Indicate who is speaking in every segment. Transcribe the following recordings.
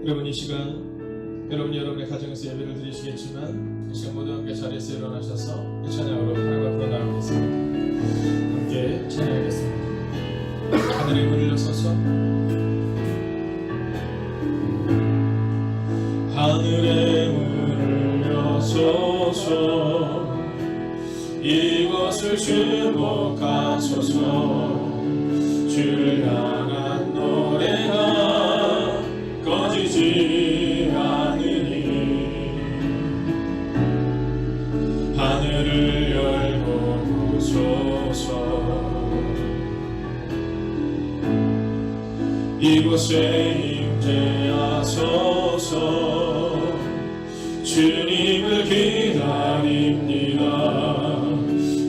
Speaker 1: 여러분 이 시간 여러분의 가정에서 예배를 드리시겠지만 이 시간 모두 함께 자리에서 일어나셔서 이 찬양으로 하나님을 부르나가겠습니다. 함께 찬양하겠습니다. 하늘의 문을 열어서 하늘의 문을 여소서 이곳을 주목하소서 주를 향한 노래가 꺼지지 않으니 하늘을 열고 보소서 이곳에 임재하소서 주님을 기다립니다.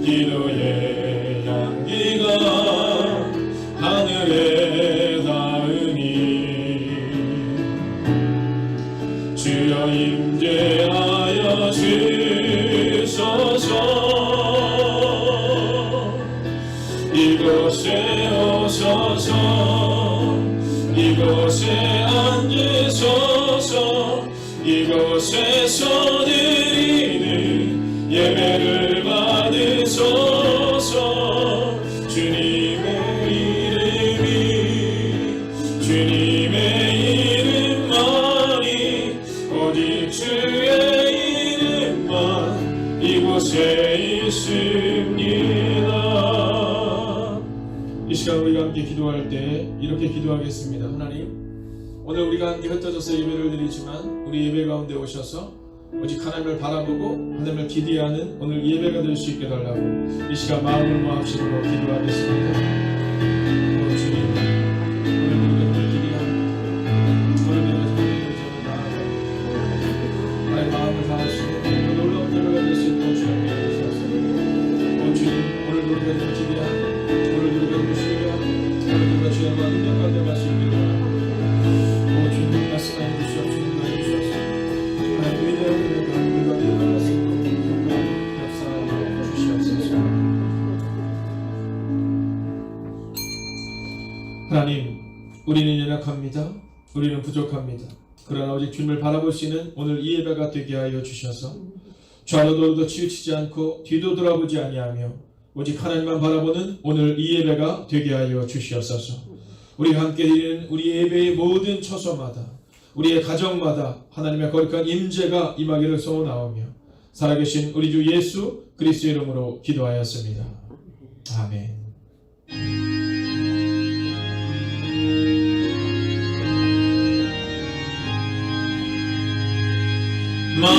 Speaker 1: 기도의 향기가 하늘에 닿으니 주여 임재하여 주소서 이곳에 오소서 이곳에 앉으소서 이곳에서 드리는 예배를 받으소서 주님의 이름만이 오직 주의 이름만 이곳에 있습니다. 이 시간 우리가 함께 기도할 때 이렇게 기도하겠습니다. 하나님, 오늘 우리가 함께 흩어져서 예배를 드리지만 우리 예배 가운데 오셔서 오직 하나님을 바라보고 하나님을 기대하는 오늘 예배가 될 수 있게 달라고 이 시간 마음을 모합심으로 기도하겠습니다. 주님, 오늘 우리가 기대하는 오늘 나의 마음을 다하시고 놀라운 예배가 될 수 있도록 주님께 주셔서 주님, 오늘 우리가 기대하는 오늘 우리가 주시려 오늘 우리가 주님과 능력 가운데 갈 수 있기를 주님 말씀해 주시옵소서. 하나님 위대한 우리가 일어나서 역사하여 주시옵소서. 하나님, 우리는 연약합니다. 우리는 부족합니다. 그러나 오직 주님을 바라볼 수 있는 오늘 이 예배가 되게 하여 주셔서 좌로 돌아도 치우치지 않고 뒤도 돌아보지 아니하며 오직 하나님만 바라보는 오늘 이 예배가 되게 하여 주시옵소서. 우리가 함께 드리는 우리 예배의 모든 처소마다 우리의 가정마다 하나님의 거룩한 임재가 임하기를 소원하오며 살아계신 우리 주 예수 그리스도의 이름으로 기도하였습니다. 아멘.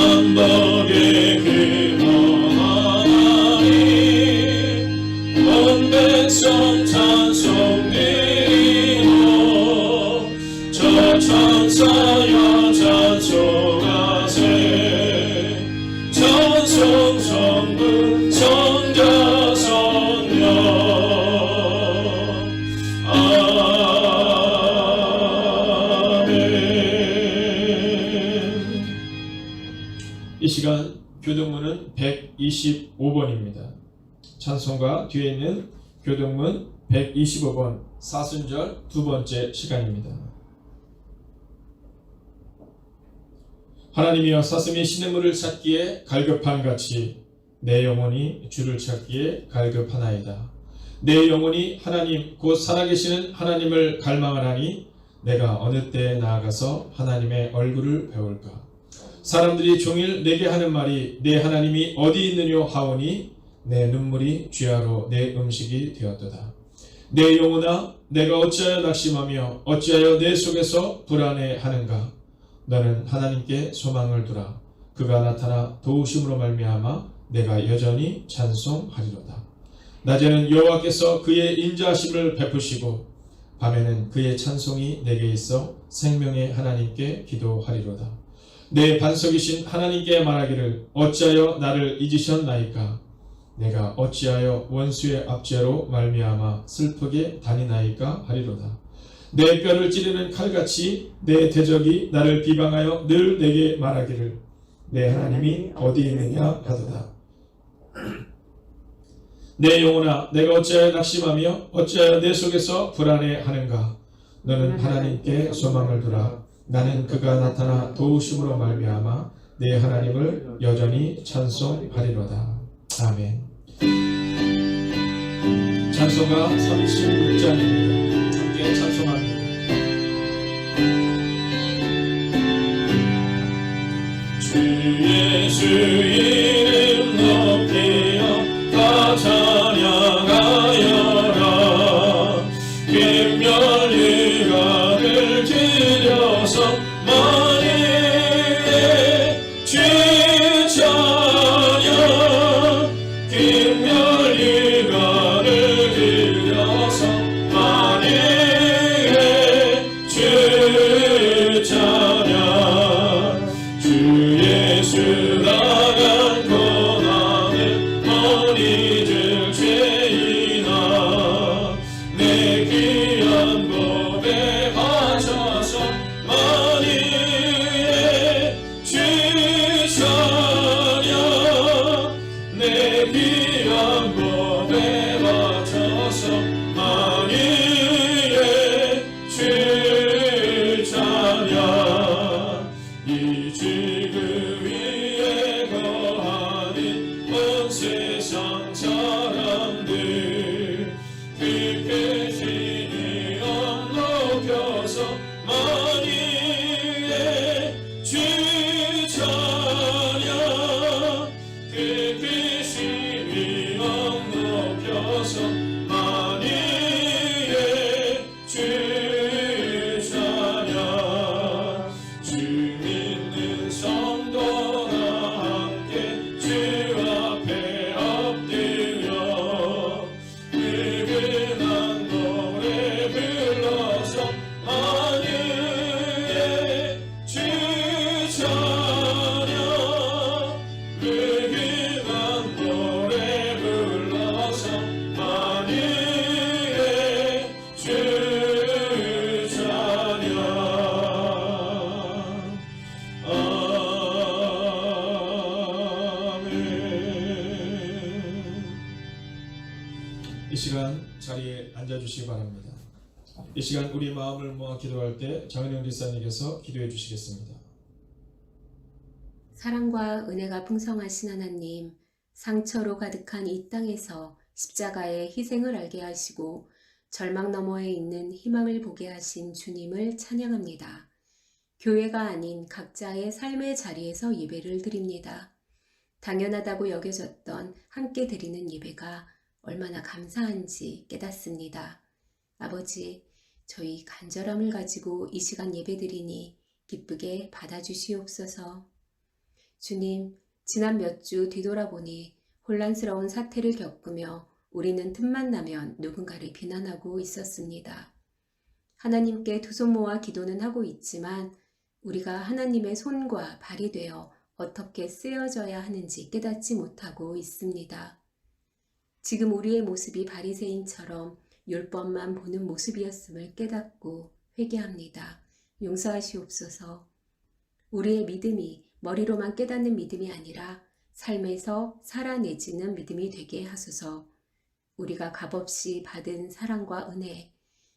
Speaker 1: 만복의 근원하니 온 백성 찬송드리고 저 천사여 찬송하세 찬송 성부 성자 성령 아멘. 이 시간 교동문은 125번입니다. 찬송가 뒤에 있는 교동문 125번 사순절 두 번째 시간입니다. 하나님이여 사슴이 시냇물을 찾기에 갈급한 같이 내 영혼이 주를 찾기에 갈급하나이다. 내 영혼이 하나님 곧 살아계시는 하나님을 갈망하나니 내가 어느 때에 나아가서 하나님의 얼굴을 배울까. 사람들이 종일 내게 하는 말이 내 하나님이 어디 있느뇨 하오니 내 눈물이 쥐하로 내 음식이 되었도다. 내 영혼아 내가 어찌하여 낙심하며 어찌하여 내 속에서 불안해하는가. 너는 하나님께 소망을 두라. 그가 나타나 도우심으로 말미암아 내가 여전히 찬송하리로다. 낮에는 여호와께서 그의 인자하심을 베푸시고 밤에는 그의 찬송이 내게 있어 생명의 하나님께 기도하리로다. 내 반석이신 하나님께 말하기를 어찌하여 나를 잊으셨나이까. 내가 어찌하여 원수의 압제로 말미암아 슬프게 다니나이까 하리로다. 내 뼈를 찌르는 칼같이 내 대적이 나를 비방하여 늘 내게 말하기를 내 하나님이 어디 있느냐 하도다. 내 영혼아 내가 어찌하여 낙심하며 어찌하여 내 속에서 불안해하는가. 너는 하나님께 소망을 두라. 나는 그가 나타나 도우심으로 말미암아 내 하나님을 여전히 찬송하리로다. 아멘. 찬송가 36장입니다. 함께 찬송합니다. 주 예수 이름 높이어 다 찬양하여라. 김멸유가를 드려서 만일에 주 찬양. 김멸유가를 드려서 만일에 주 찬양. 주 예수 나간 고난을 못 잊을 죄이나 내 귀한 법에 바쳐서 만일에 주 찬양. 내 귀한 법에 바쳐서 만일에 주 찬양. 이 지구 위에 거하는 온 세상 사람들 깊게 신이 높여서 만일에 주 찬양. 깊게 신이 높여서 만일에 주 찬양. 주 믿는 성도가 함께 주 앞에 엎드려 느긋한 노래 불러서 만일에 주 찬양. 느긋한 노래 불러서 만일에 주 찬양. 아멘. 이 시간 자리에 앉아주시기 바랍니다. 이 시간 우리 마음을 모아 기도할 때 장은영 리사님께서 기도해 주시겠습니다.
Speaker 2: 사랑과 은혜가 풍성하신 하나님, 상처로 가득한 이 땅에서 십자가의 희생을 알게 하시고 절망 너머에 있는 희망을 보게 하신 주님을 찬양합니다. 교회가 아닌 각자의 삶의 자리에서 예배를 드립니다. 당연하다고 여겨졌던 함께 드리는 예배가 얼마나 감사한지 깨닫습니다. 아버지, 저희 간절함을 가지고 이 시간 예배드리니 기쁘게 받아주시옵소서. 주님, 지난 몇 주 뒤돌아보니 혼란스러운 사태를 겪으며 우리는 틈만 나면 누군가를 비난하고 있었습니다. 하나님께 두 손 모아 기도는 하고 있지만 우리가 하나님의 손과 발이 되어 어떻게 쓰여져야 하는지 깨닫지 못하고 있습니다. 지금 우리의 모습이 바리새인처럼 율법만 보는 모습이었음을 깨닫고 회개합니다. 용서하시옵소서. 우리의 믿음이 머리로만 깨닫는 믿음이 아니라 삶에서 살아내지는 믿음이 되게 하소서. 우리가 값없이 받은 사랑과 은혜,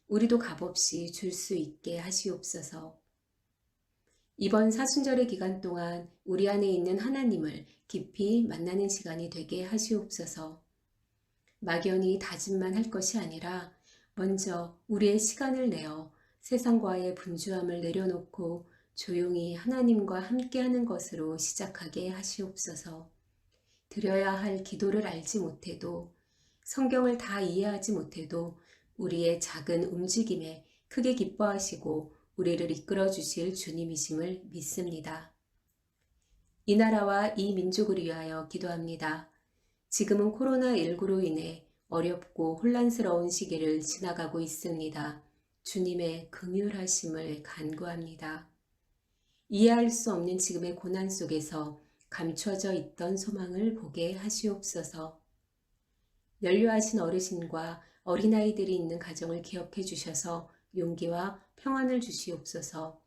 Speaker 2: 우리도 값없이 줄 수 있게 하시옵소서. 이번 사순절의 기간 동안 우리 안에 있는 하나님을 깊이 만나는 시간이 되게 하시옵소서. 막연히 다짐만 할 것이 아니라 먼저 우리의 시간을 내어 세상과의 분주함을 내려놓고 조용히 하나님과 함께하는 것으로 시작하게 하시옵소서. 드려야 할 기도를 알지 못해도, 성경을 다 이해하지 못해도 우리의 작은 움직임에 크게 기뻐하시고 우리를 이끌어 주실 주님이심을 믿습니다. 이 나라와 이 민족을 위하여 기도합니다. 지금은 코로나19로 인해 어렵고 혼란스러운 시기를 지나가고 있습니다. 주님의 긍휼하심을 간구합니다. 이해할 수 없는 지금의 고난 속에서 감춰져 있던 소망을 보게 하시옵소서. 연료하신 어르신과 어린아이들이 있는 가정을 기억해 주셔서 용기와 평안을 주시옵소서.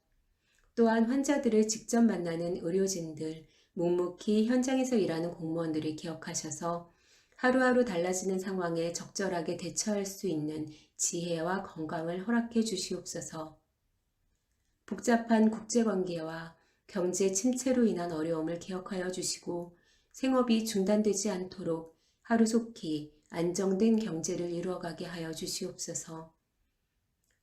Speaker 2: 또한 환자들을 직접 만나는 의료진들, 묵묵히 현장에서 일하는 공무원들을 기억하셔서 하루하루 달라지는 상황에 적절하게 대처할 수 있는 지혜와 건강을 허락해 주시옵소서. 복잡한 국제관계와 경제 침체로 인한 어려움을 기억하여 주시고 생업이 중단되지 않도록 하루속히 안정된 경제를 이루어가게 하여 주시옵소서.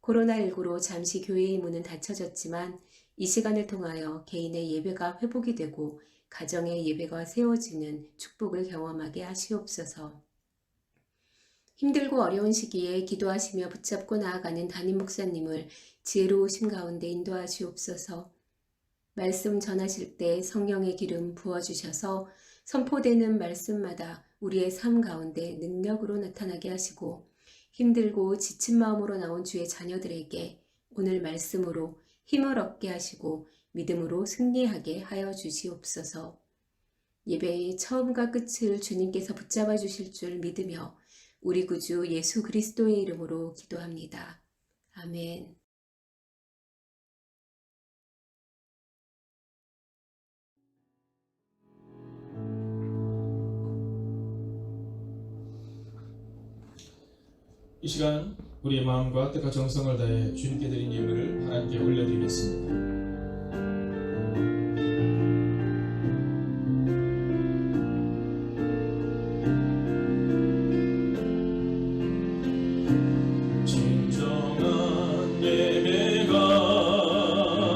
Speaker 2: 코로나19로 잠시 교회의 문은 닫혀졌지만 이 시간을 통하여 개인의 예배가 회복이 되고 가정의 예배가 세워지는 축복을 경험하게 하시옵소서. 힘들고 어려운 시기에 기도하시며 붙잡고 나아가는 담임 목사님을 지혜로우심 가운데 인도하시옵소서. 말씀 전하실 때 성령의 기름 부어주셔서 선포되는 말씀마다 우리의 삶 가운데 능력으로 나타나게 하시고 힘들고 지친 마음으로 나온 주의 자녀들에게 오늘 말씀으로 힘을 얻게 하시고 믿음으로 승리하게 하여 주시옵소서. 예배의 처음과 끝을 주님께서 붙잡아 주실 줄 믿으며 우리 구주 예수 그리스도의 이름으로 기도합니다. 아멘.
Speaker 1: 이 시간 우리의 마음과 뜻과 정성을 다해 주님께 드린 예물을 하나님께 올려드리겠습니다. 진정한 예배가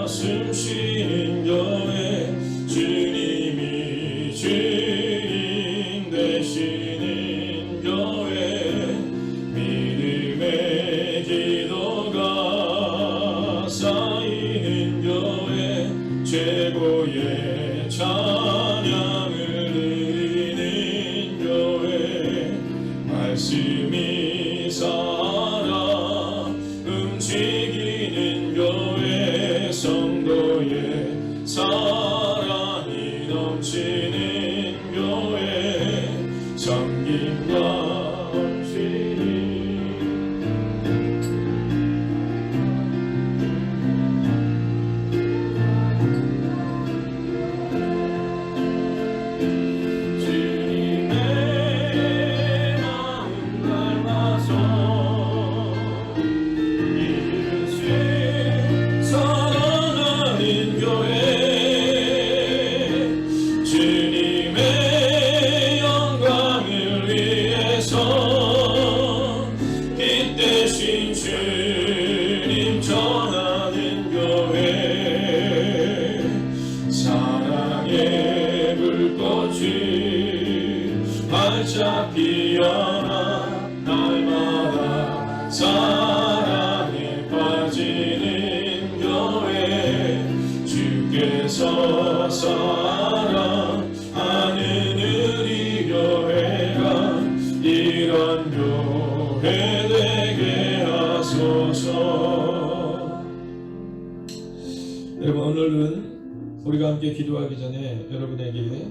Speaker 1: 숨쉬는 교회, 주님이 주인 되시는 교회, 믿음의 기도가 쌓이는 교회, 최고의 찬양을 드리는 교회, 말씀이 살아 움직이는 교회, 성도의 사랑이 넘치는 교회, 섬김과 헌신이 주님 전하는 교회, 사랑의 불꽃이 활짝 피어나 날마다 사랑에 빠지는 교회, 주께서 사랑하는 우리 교회가 이런 교회 되게 하소서. 여러분, 오늘은 우리가 함께 기도하기 전에 여러분에게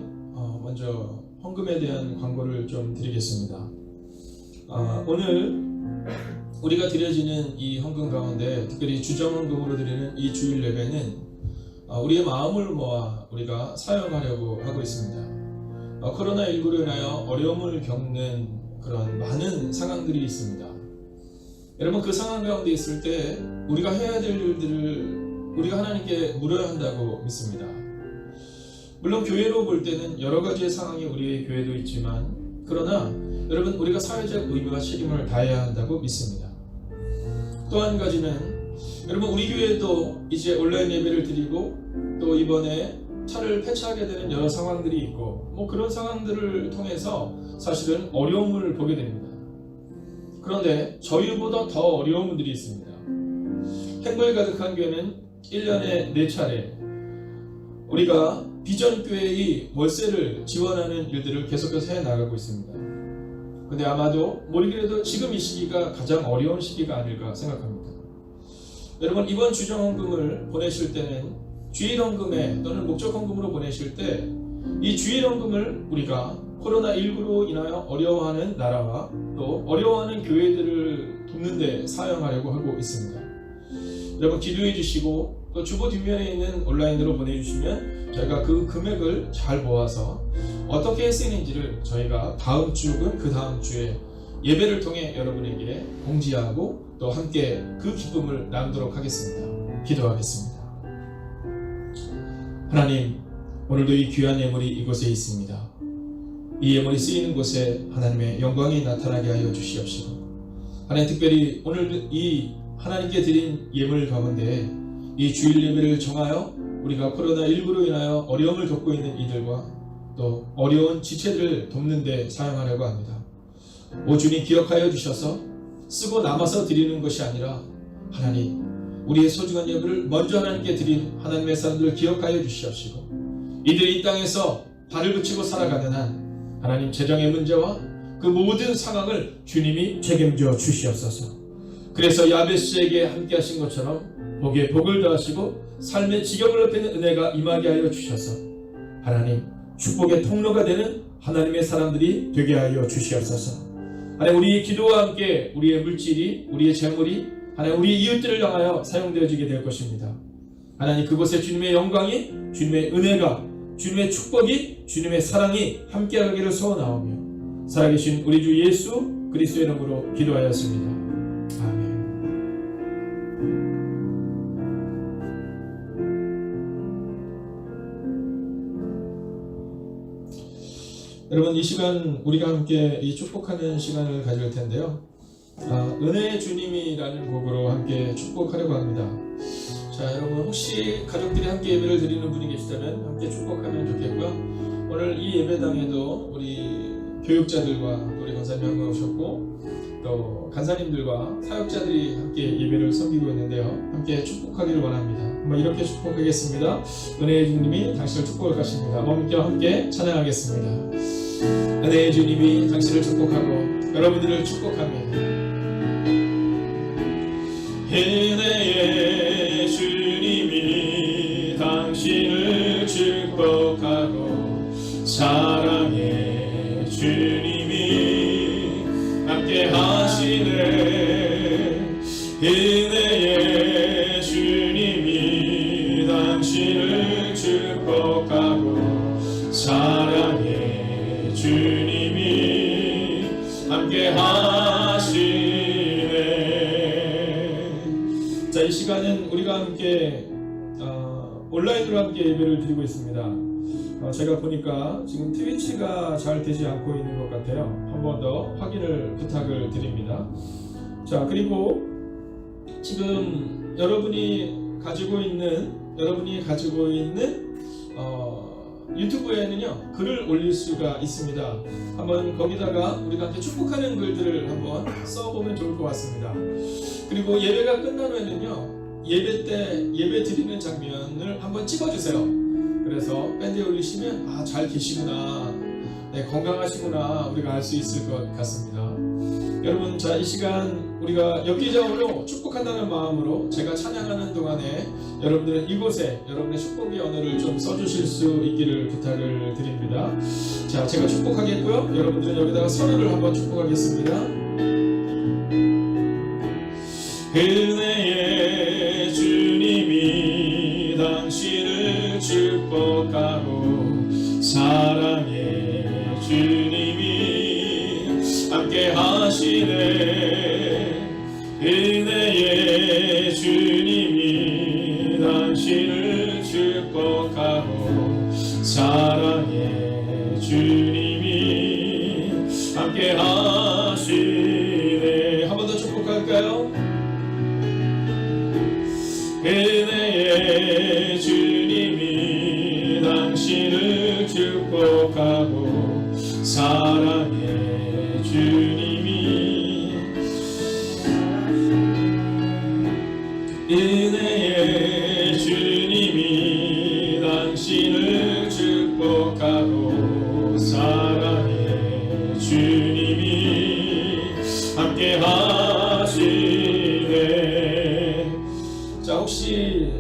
Speaker 1: 먼저 헌금에 대한 광고를 좀 드리겠습니다. 오늘 우리가 드려지는 이 헌금 가운데 특별히 주정헌금으로 드리는 이 주일 예배는 우리의 마음을 모아 우리가 사용하려고 하고 있습니다. 코로나19로 인하여 어려움을 겪는 그런 많은 상황들이 있습니다. 여러분, 그 상황 가운데 있을 때 우리가 해야 될 일들을 우리가 하나님께 물어야 한다고 믿습니다. 물론 교회로 볼 때는 여러 가지의 상황이 우리의 교회도 있지만, 그러나 여러분, 우리가 사회적 의무와 책임을 다해야 한다고 믿습니다. 또 한 가지는 여러분, 우리 교회도 이제 온라인 예배를 드리고 또 이번에 차를 폐차하게 되는 여러 상황들이 있고 그런 상황들을 통해서 사실은 어려움을 보게 됩니다. 그런데 저희보다 더 어려운 분들이 있습니다. 행복에 가득한 교회는 1년에 4차례 우리가 비전교회의 월세를 지원하는 일들을 계속해서 해나가고 있습니다. 근데 아마도 모르기라도 지금 이 시기가 가장 어려운 시기가 아닐까 생각합니다. 여러분, 이번 주정헌금을 보내실 때는 주일헌금에 또는 목적헌금으로 보내실 때 이 주일헌금을 우리가 코로나19로 인하여 어려워하는 나라와 또 어려워하는 교회들을 돕는 데 사용하려고 하고 있습니다. 여러분, 기도해 주시고 또 주보 뒷면에 있는 온라인으로 보내주시면 저희가 그 금액을 잘 모아서 어떻게 쓰이는지를 저희가 다음 주 혹은 그 다음 주에 예배를 통해 여러분에게 공지하고 또 함께 그 기쁨을 나누도록 하겠습니다. 기도하겠습니다. 하나님, 오늘도 이 귀한 예물이 이곳에 있습니다. 이 예물이 쓰이는 곳에 하나님의 영광이 나타나게 하여 주시옵시고, 하나님, 특별히 오늘 이 하나님께 드린 예물 가운데 이 주일 예배를 정하여 우리가 코로나19로 인하여 어려움을 겪고 있는 이들과 또 어려운 지체들을 돕는 데 사용하려고 합니다. 오 주님, 기억하여 주셔서 쓰고 남아서 드리는 것이 아니라 하나님, 우리의 소중한 예물을 먼저 하나님께 드린 하나님의 사람들을 기억하여 주시옵시고, 이들이 이 땅에서 발을 붙이고 살아가는 한 하나님, 재정의 문제와 그 모든 상황을 주님이 책임져 주시옵소서. 그래서 야베스에게 함께 하신 것처럼 복에 복을 더하시고 삶의 지경을 높이는 은혜가 임하게 하여 주셔서 하나님, 축복의 통로가 되는 하나님의 사람들이 되게 하여 주시옵소서. 하나님, 우리의 기도와 함께 우리의 물질이, 우리의 재물이 하나님, 우리 이웃들을 향하여 사용되어지게 될 것입니다. 하나님, 그곳에 주님의 영광이, 주님의 은혜가, 주님의 축복이, 주님의 사랑이 함께하기를 소원하오며 살아계신 우리 주 예수 그리스도의 이름으로 기도하였습니다. 아멘. 여러분, 이 시간 우리가 함께 이 축복하는 시간을 가질 텐데요. 은혜의 주님이라는 곡으로 함께 축복하려고 합니다. 자, 여러분, 혹시 가족들이 함께 예배를 드리는 분이 계시다면 함께 축복하면 좋겠고요. 오늘 이 예배당에도 우리 교육자들과 우리 간사님 오셨고 또 간사님들과 사역자들이 함께 예배를 섬기고 있는데요. 함께 축복하기를 원합니다. 한번 이렇게 축복하겠습니다. 은혜의 주님이 당신을 축복할 것입니다. 몸과 함께 찬양하겠습니다. 은혜의 주님이 당신을 축복하고 여러분들을 축복합니다. 은혜의 주님이 당신을 축복하고 사랑의 주님이 함께 하시네. 은혜의 주님이 당신을 축복하고 사랑의 주님이 함께 하시네. 자, 이 시간은 우리가 함께 온라인으로 함께 예배를 드리고 있습니다. 제가 보니까 지금 트위치가 잘 되지 않고 있는 것 같아요. 한 번 더 확인을 부탁을 드립니다. 자, 그리고 지금 여러분이 가지고 있는 유튜브에는요 글을 올릴 수가 있습니다. 한번 거기다가 우리가 함께 축복하는 글들을 한번 써보면 좋을 것 같습니다. 그리고 예배가 끝나면은요 예배 때 예배 드리는 장면을 한번 찍어주세요. 그래서 밴드에 올리시면 잘 계시구나, 네, 건강하시구나 우리가 알 수 있을 것 같습니다. 여러분, 자, 이 시간 우리가 엽기적으로 축복한다는 마음으로 제가 찬양하는 동안에 여러분들은 이곳에 여러분의 축복의 언어를 좀 써주실 수 있기를 부탁을 드립니다. 자, 제가 축복하겠고요. 여러분들은 여기다가 선언을 한번 축복하겠습니다. 은혜의 주님이 당신을 축복하고 사랑의 주님이 함께 하시네. 은혜의 주님이 당신을 축복하고 사랑의 주님이 함께 하시네. 한 번 더 축복할까요? 은혜의 주님이 당신을 축복하고 사랑의 주님이 은혜의 주님이 당신을 축복하고 사랑의 주님이 함께 하시네. 자, 혹시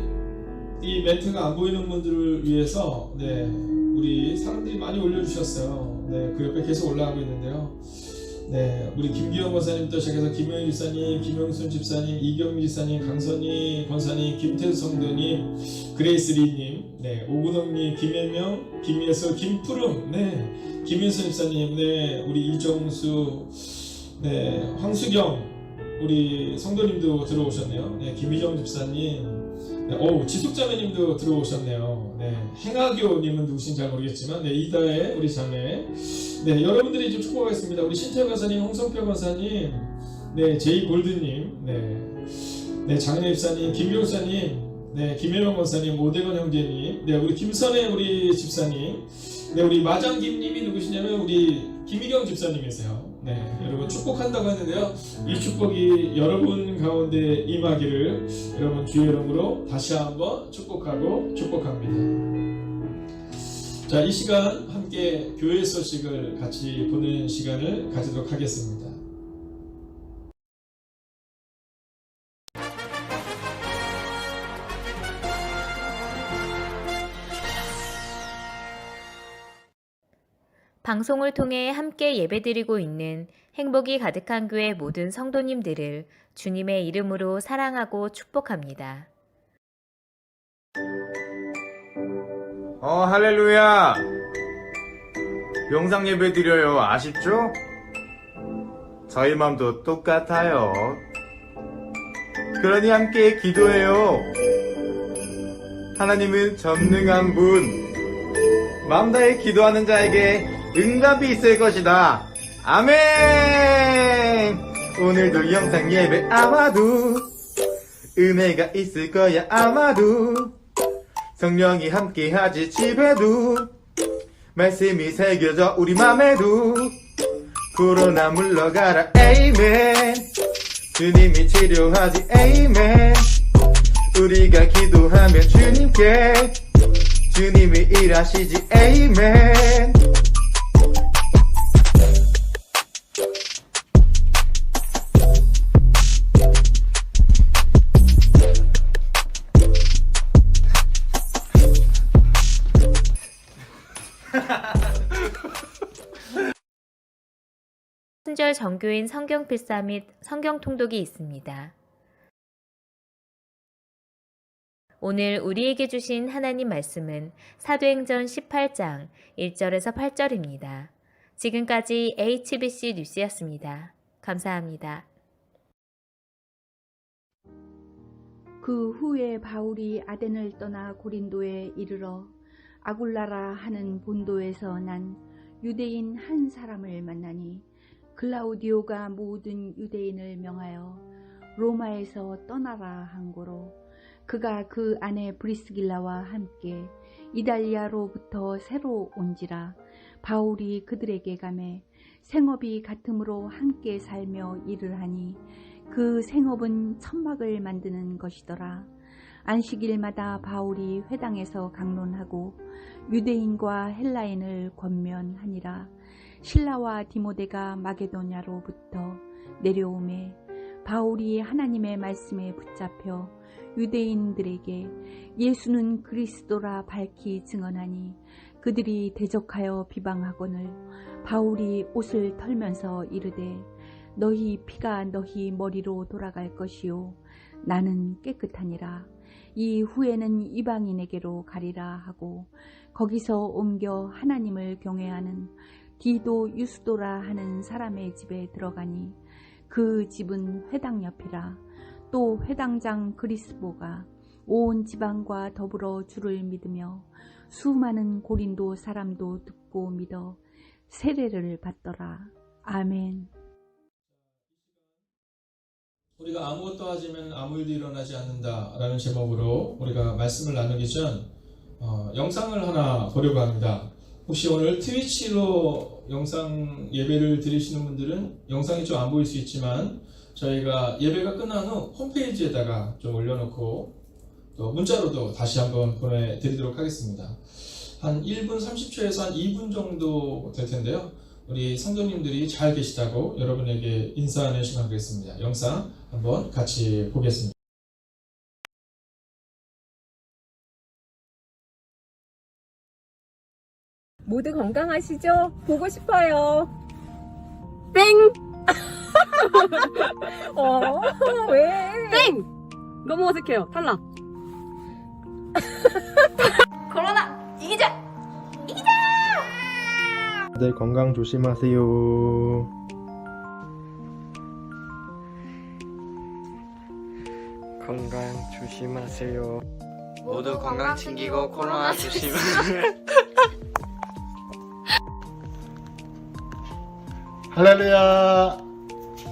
Speaker 1: 이 멘트가 안 보이는 분들을 위해서 우리 사람들이 많이 올려주셨어요. 그 옆에 계속 올라가고 있는데요. 우리 김기영 권사님부터 시작해서 김영희 집사님, 김영순 집사님, 이경미 집사님, 강선희 권사님, 김태수 성도님, 그레이스리님, 오근홍님, 김혜명, 김예서, 김푸름, 김윤선 집사님, 우리 이정수, 황수경, 우리 성도님도 들어오셨네요. 김희정 집사님, 네, 지숙자매님도 들어오셨네요. 네, 행하교님은 누구신지 잘 모르겠지만, 네, 이다의 우리 자매. 네, 여러분들이 좀 축복하겠습니다. 우리 신태호 권사님, 홍성표 권사님, 네, 제이 골드님, 네, 장은혜 집사님, 김규 목사님, 네, 김혜명 권사님, 오대건 형제님, 네, 우리 김선혜 우리 집사님, 네, 우리 마장김님이 누구시냐면 우리 김희경 집사님이세요. 네, 여러분 축복한다고 했는데요. 이 축복이 여러분 가운데 임하기를 여러분 주의 이름으로 다시 한번 축복하고 축복합니다. 자, 이 시간 함께 교회 소식을 같이 보는 시간을 가지도록 하겠습니다.
Speaker 3: 방송을 통해 함께 예배드리고 있는 행복이 가득한 교회 모든 성도님들을 주님의 이름으로 사랑하고 축복합니다.
Speaker 4: 할렐루야! 영상 예배 드려요. 아쉽죠? 저희 마음도 똑같아요. 그러니 함께 기도해요. 하나님은 전능한 분. 마음 다해 기도하는 자에게 응답이 있을 것이다. 아멘! 오늘도 영상 예배 아마도 은혜가 있을 거야 아마도 성령이 함께하지 집에도 말씀이 새겨져 우리 맘에도 코로나 물러가라 에이멘 주님이 치료하지 에이멘 우리가 기도하면 주님께 주님이 일하시지 에이멘
Speaker 3: 순절 정교인 성경필사 및 성경통독이 있습니다. 오늘 우리에게 주신 하나님 말씀은 사도행전 18장 1절에서 8절입니다. 지금까지 HBC 뉴스였습니다. 감사합니다.
Speaker 5: 그 후에 바울이 아덴을 떠나 고린도에 이르러 아굴라라 하는 본도에서 난 유대인 한 사람을 만나니 글라우디오가 모든 유대인을 명하여 로마에서 떠나라 한 고로 그가 그 아내 브리스길라와 함께 이달리아로부터 새로 온지라 바울이 그들에게 가매 생업이 같음으로 함께 살며 일을 하니 그 생업은 천막을 만드는 것이더라. 안식일마다 바울이 회당에서 강론하고 유대인과 헬라인을 권면하니라. 실라와 디모데가 마게도냐로부터 내려오매 바울이 하나님의 말씀에 붙잡혀 유대인들에게 예수는 그리스도라 밝히 증언하니 그들이 대적하여 비방하거늘 바울이 옷을 털면서 이르되 너희 피가 너희 머리로 돌아갈 것이요 나는 깨끗하니라. 이 후에는 이방인에게로 가리라 하고 거기서 옮겨 하나님을 경외하는 디도 유스도라 하는 사람의 집에 들어가니 그 집은 회당 옆이라. 또 회당장 그리스보가 온 지방과 더불어 주를 믿으며 수많은 고린도 사람도 듣고 믿어 세례를 받더라. 아멘.
Speaker 1: 우리가 아무것도 하지만 아무 일도 일어나지 않는다라는 제목으로 우리가 말씀을 나누기 전 영상을 하나 보려고 합니다. 혹시 오늘 트위치로 영상 예배를 드리시는 분들은 영상이 좀 안 보일 수 있지만 저희가 예배가 끝난 후 홈페이지에다가 좀 올려놓고 또 문자로도 다시 한번 보내드리도록 하겠습니다. 한 1분 30초에서 한 2분 정도 될 텐데요. 우리 성도님들이 잘 계시다고 여러분에게 인사하는 시간 되겠습니다. 영상 한번 같이 보겠습니다.
Speaker 6: 모두 건강하시죠? 보고 싶어요. 땡! 왜? 땡! 너무 어색해요. 탈락.
Speaker 7: 코로나 이기자!
Speaker 4: 다들 건강 조심하세요.
Speaker 8: 건강 조심하세요. 모두 건강 챙기고 코로나 조심하세요.
Speaker 9: 할렐루야.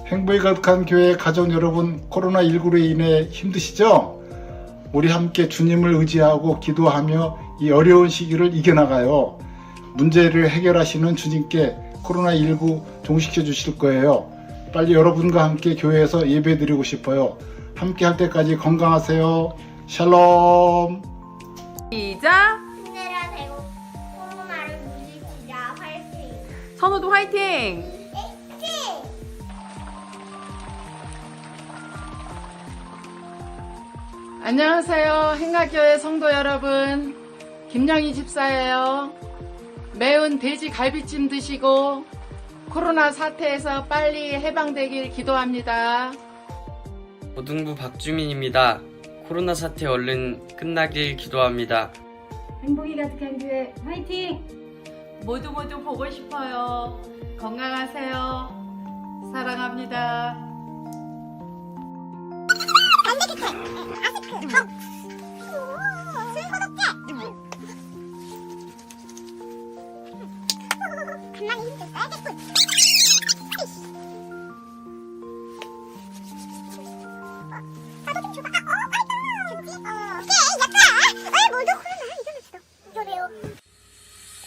Speaker 9: 행복이 가득한 교회 가족 여러분, 코로나19로 인해 힘드시죠? 우리 함께 주님을 의지하고 기도하며 이 어려운 시기를 이겨나가요. 문제를 해결하시는 주님께 코로나19 종식해 주실 거예요. 빨리 여러분과 함께 교회에서 예배 드리고 싶어요. 함께 할 때까지 건강하세요. 샬롬.
Speaker 6: 시작.
Speaker 7: 힘내라 대고 코로나를 물리치자. 화이팅.
Speaker 6: 선우도 화이팅.
Speaker 10: 안녕하세요. 행가교회 성도 여러분, 김영희 집사예요. 매운 돼지 갈비찜 드시고 코로나 사태에서 빨리 해방되길 기도합니다.
Speaker 8: 고등부 박주민입니다. 코로나 사태 얼른 끝나길 기도합니다.
Speaker 6: 행복이 가득한 교회 화이팅.
Speaker 10: 모두 보고 싶어요. 건강하세요. 사랑합니다.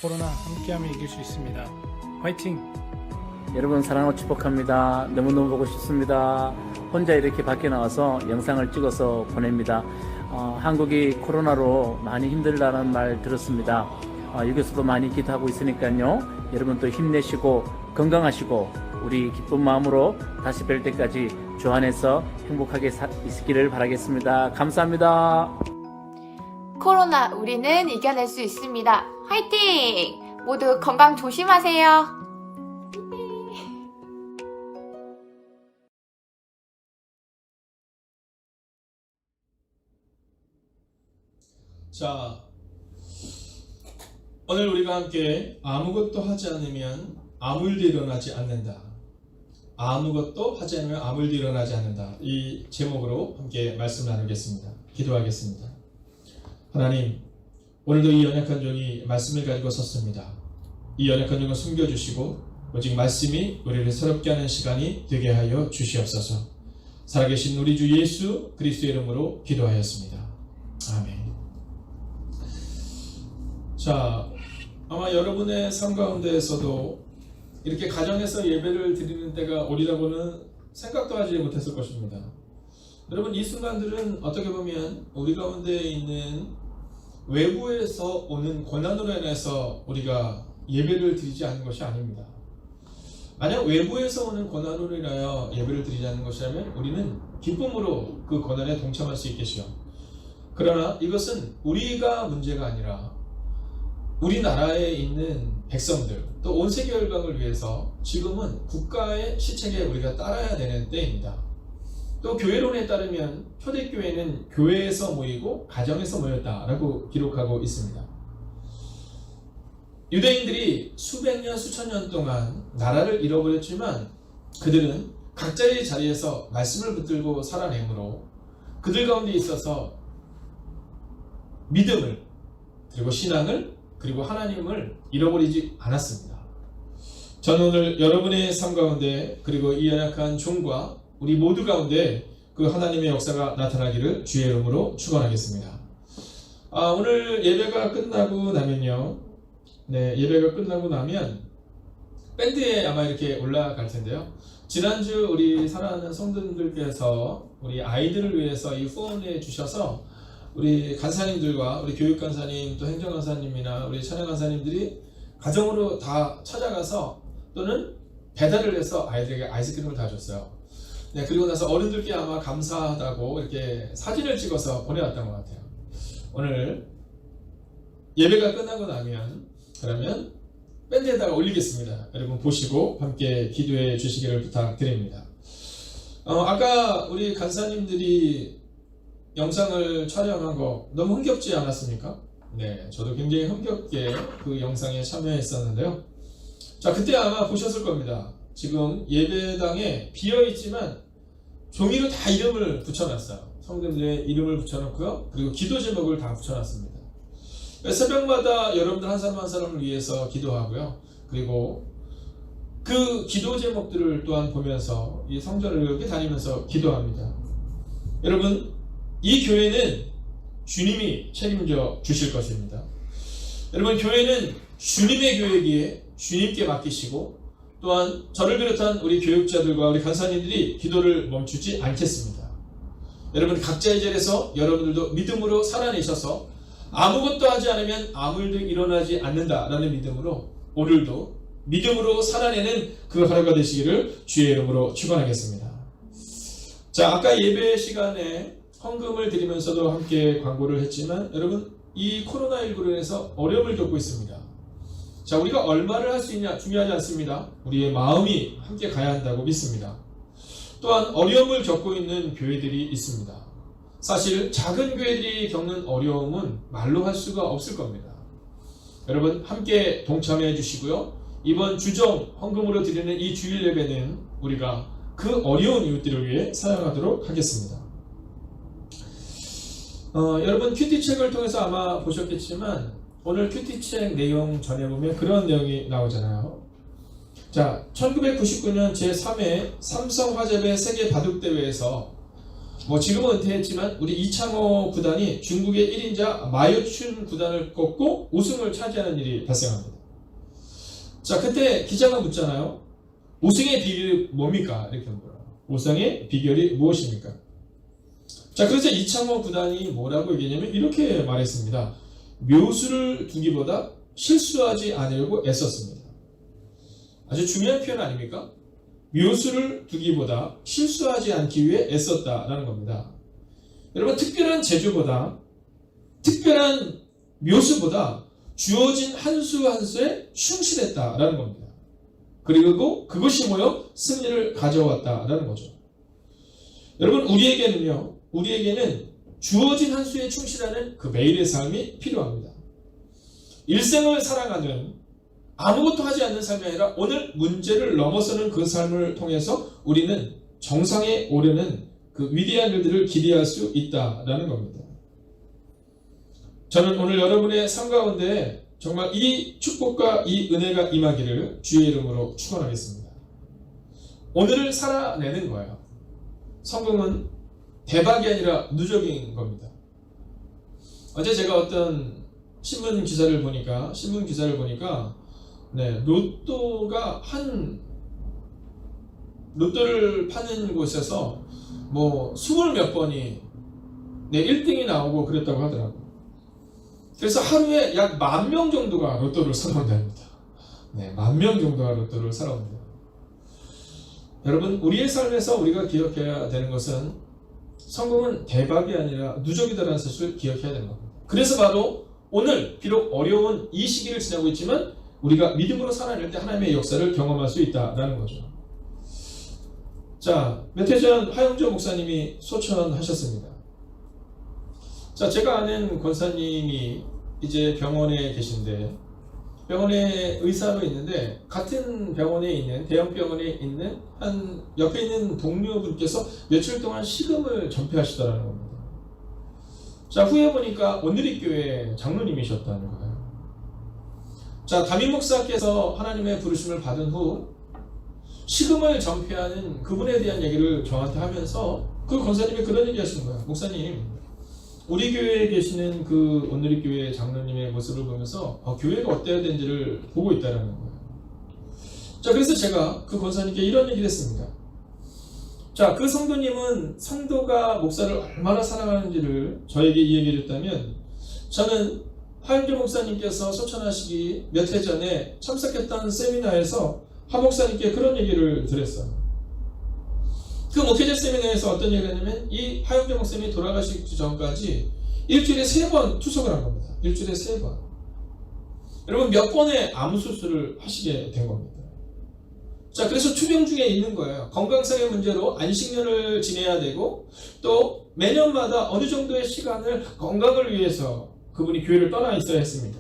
Speaker 11: 코로나 함께하면 이길 수 있습니다. 화이팅!
Speaker 12: 여러분 사랑하고 축복합니다. 너무너무 보고 싶습니다. 혼자 이렇게 밖에 나와서 영상을 찍어서 보냅니다. 한국이 코로나로 많이 힘들다는 말 들었습니다. 여기서도 많이 기도하고 있으니까요. 여러분 또 힘내시고 건강하시고 우리 기쁜 마음으로 다시 뵐 때까지 주 안에서 행복하게 있기를 바라겠습니다. 감사합니다.
Speaker 7: 코로나 우리는 이겨낼 수 있습니다. 화이팅! 모두 건강 조심하세요.
Speaker 1: 자, 오늘 우리가 함께 아무것도 하지 않으면 아무 일도 일어나지 않는다. 아무것도 하지 않으면 아무 일도 일어나지 않는다. 이 제목으로 함께 말씀 나누겠습니다. 기도하겠습니다. 하나님, 오늘도 이 연약한 종이 말씀을 가지고 섰습니다. 이 연약한 종을 숨겨주시고 오직 말씀이 우리를 새롭게 하는 시간이 되게 하여 주시옵소서. 살아계신 우리 주 예수 그리스도의 이름으로 기도하였습니다. 아멘. 자, 아마 여러분의 삶 가운데에서도 이렇게 가정에서 예배를 드리는 때가 오리라고는 생각도 하지 못했을 것입니다. 여러분, 이 순간들은 어떻게 보면 우리 가운데 있는 외부에서 오는 고난으로 인해서 우리가 예배를 드리지 않는 것이 아닙니다. 만약 외부에서 오는 고난으로 인하여 예배를 드리지 않는 것이라면 우리는 기쁨으로 그 고난에 동참할 수 있겠죠. 그러나 이것은 우리가 문제가 아니라 우리나라에 있는 백성들, 또 온 세계 열방을 위해서 지금은 국가의 시책에 우리가 따라야 되는 때입니다. 또 교회론에 따르면 초대교회는 교회에서 모이고 가정에서 모였다라고 기록하고 있습니다. 유대인들이 수백 년, 수천 년 동안 나라를 잃어버렸지만 그들은 각자의 자리에서 말씀을 붙들고 살아내므로 그들 가운데 있어서 믿음을, 그리고 신앙을, 그리고 하나님을 잃어버리지 않았습니다. 저는 오늘 여러분의 삶 가운데, 그리고 이 연약한 종과 우리 모두 가운데 그 하나님의 역사가 나타나기를 주의 이름으로 축원하겠습니다. 오늘 예배가 끝나고 나면요, 예배가 끝나고 나면 밴드에 아마 이렇게 올라갈 텐데요. 지난주 우리 사랑하는 성도님들께서 우리 아이들을 위해서 이 후원해 주셔서 우리 간사님들과 우리 교육간사님, 또 행정간사님이나 우리 찬양간사님들이 가정으로 다 찾아가서 또는 배달을 해서 아이들에게 아이스크림을 다 줬어요. 그리고 나서 어른들께 아마 감사하다고 이렇게 사진을 찍어서 보내왔던 것 같아요. 오늘 예배가 끝나고 나면 그러면 밴드에다가 올리겠습니다. 여러분 보시고 함께 기도해 주시기를 부탁드립니다. 아까 우리 간사님들이 영상을 촬영한 거 너무 흥겹지 않았습니까? 네, 저도 굉장히 흥겹게 그 영상에 참여했었는데요. 자, 그때 아마 보셨을 겁니다. 지금 예배당에 비어있지만 종이로 다 이름을 붙여놨어요. 성도님들의 이름을 붙여놓고요. 그리고 기도 제목을 다 붙여놨습니다. 새벽마다 여러분들 한 사람 한 사람을 위해서 기도하고요. 그리고 그 기도 제목들을 또한 보면서 이 성전을 이렇게 다니면서 기도합니다. 여러분, 이 교회는 주님이 책임져 주실 것입니다. 여러분, 교회는 주님의 교회이기에 주님께 맡기시고 또한 저를 비롯한 우리 교육자들과 우리 간사님들이 기도를 멈추지 않겠습니다. 여러분, 각자의 자리에서 여러분들도 믿음으로 살아내셔서 아무것도 하지 않으면 아무 일도 일어나지 않는다라는 믿음으로 오늘도 믿음으로 살아내는 그 하루가 되시기를 주의 이름으로 축원하겠습니다. 자, 아까 예배 시간에 헌금을 드리면서도 함께 광고를 했지만 여러분, 이 코로나19로 인해서 어려움을 겪고 있습니다. 자, 우리가 얼마를 할 수 있냐 중요하지 않습니다. 우리의 마음이 함께 가야 한다고 믿습니다. 또한 어려움을 겪고 있는 교회들이 있습니다. 사실 작은 교회들이 겪는 어려움은 말로 할 수가 없을 겁니다. 여러분, 함께 동참해 주시고요. 이번 주정 헌금으로 드리는 이 주일 예배는 우리가 그 어려운 이웃들을 위해 사용하도록 하겠습니다. 여러분, 큐티책을 통해서 아마 보셨겠지만 오늘 큐티책 내용 전해보면 그런 내용이 나오잖아요. 자, 1999년 제3회 삼성화재배 세계 바둑대회에서 지금은 은퇴했지만 우리 이창호 구단이 중국의 1인자 마요춘 구단을 꺾고 우승을 차지하는 일이 발생합니다. 자, 그때 기자가 묻잖아요. 우승의 비결이 뭡니까? 이렇게 물어요. 우승의 비결이 무엇입니까? 자, 그래서 이창호 구단이 뭐라고 얘기했냐면 이렇게 말했습니다. 묘수를 두기보다 실수하지 않으려고 애썼습니다. 아주 중요한 표현 아닙니까? 묘수를 두기보다 실수하지 않기 위해 애썼다라는 겁니다. 여러분, 특별한 제조보다 특별한 묘수보다 주어진 한 수 한 수에 충실했다라는 겁니다. 그리고 그것이 모여 승리를 가져왔다라는 거죠. 여러분, 우리에게는 주어진 한 수에 충실하는 그 매일의 삶이 필요합니다. 일생을 살아가는 아무것도 하지 않는 삶이 아니라 오늘 문제를 넘어서는 그 삶을 통해서 우리는 정상에 오르는 그 위대한 일들을 기대할 수 있다라는 겁니다. 저는 오늘 여러분의 삶 가운데 정말 이 축복과 이 은혜가 임하기를 주의 이름으로 축원하겠습니다. 오늘을 살아내는 거예요. 성공은 대박이 아니라 누적인 겁니다. 어제 제가 어떤 신문 기사를 보니까 로또를 파는 곳에서 20몇 번이 1등이 나오고 그랬다고 하더라고요. 그래서 하루에 약 10,000명 정도가 로또를 사놓는답니다. 10,000명 정도가 로또를 사놓는다. 여러분, 우리의 삶에서 우리가 기억해야 되는 것은 성공은 대박이 아니라 누적이다라는 사실을 기억해야 되는 겁니다. 그래서 바로 오늘 비록 어려운 이 시기를 지나고 있지만 우리가 믿음으로 살아낼 때 하나님의 역사를 경험할 수 있다라는 거죠. 자, 몇 해 전 하영조 목사님이 소천하셨습니다. 자, 제가 아는 권사님이 이제 병원에 계신데 병원에 의사로 있는데 같은 병원에 있는 대형 병원에 있는 한 옆에 있는 동료분께서 며칠 동안 식음을 전폐하시더라는 겁니다. 자, 후에 보니까 온누리교회 장로님이셨다는 거예요. 자, 담임 목사께서 하나님의 부르심을 받은 후 식음을 전폐하는 그분에 대한 얘기를 저한테 하면서 그 권사님이 그런 얘기 하시는 거예요. 목사님, 우리 교회에 계시는 그 온누리교회 장로님의 모습을 보면서 교회가 어때야 되는지를 보고 있다는 거예요. 자, 그래서 제가 그 권사님께 이런 얘기를 했습니다. 자, 그 성도님은 성도가 목사를 얼마나 사랑하는지를 저에게 이 얘기를 했다면 저는 하영조 목사님께서 소천하시기 몇 해 전에 참석했던 세미나에서 하 목사님께 그런 얘기를 드렸어요. 그 목회자 세미나에서 어떤 얘기를 했냐면 이 하영조 목사님이 돌아가시기 전까지 일주일에 3번 투석을 한 겁니다. 일주일에 3번. 여러분, 몇 번의 암 수술을 하시게 된 겁니다. 자, 그래서 투병 중에 있는 거예요. 건강상의 문제로 안식년을 지내야 되고 또 매년마다 어느 정도의 시간을 건강을 위해서 그분이 교회를 떠나 있어야 했습니다.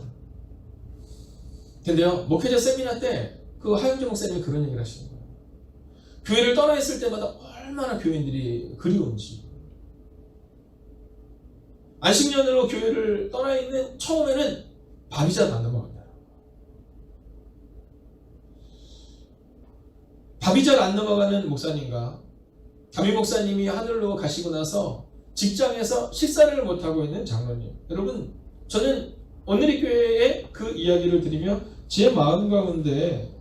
Speaker 1: 근데요, 목회자 세미나 때 그 하영조 목사님이 그런 얘기를 하시는 거예요. 교회를 떠나 있을 때마다 얼마나 교인들이 그리운지. 안식년으로 교회를 떠나 있는 처음에는 밥이 잘 안 넘어간다. 밥이 잘 안 넘어가는 목사님과 담임 목사님이 하늘로 가시고 나서 직장에서 식사를 못하고 있는 장로님. 여러분, 저는 오늘의 교회에 그 이야기를 드리며 제 마음 가운데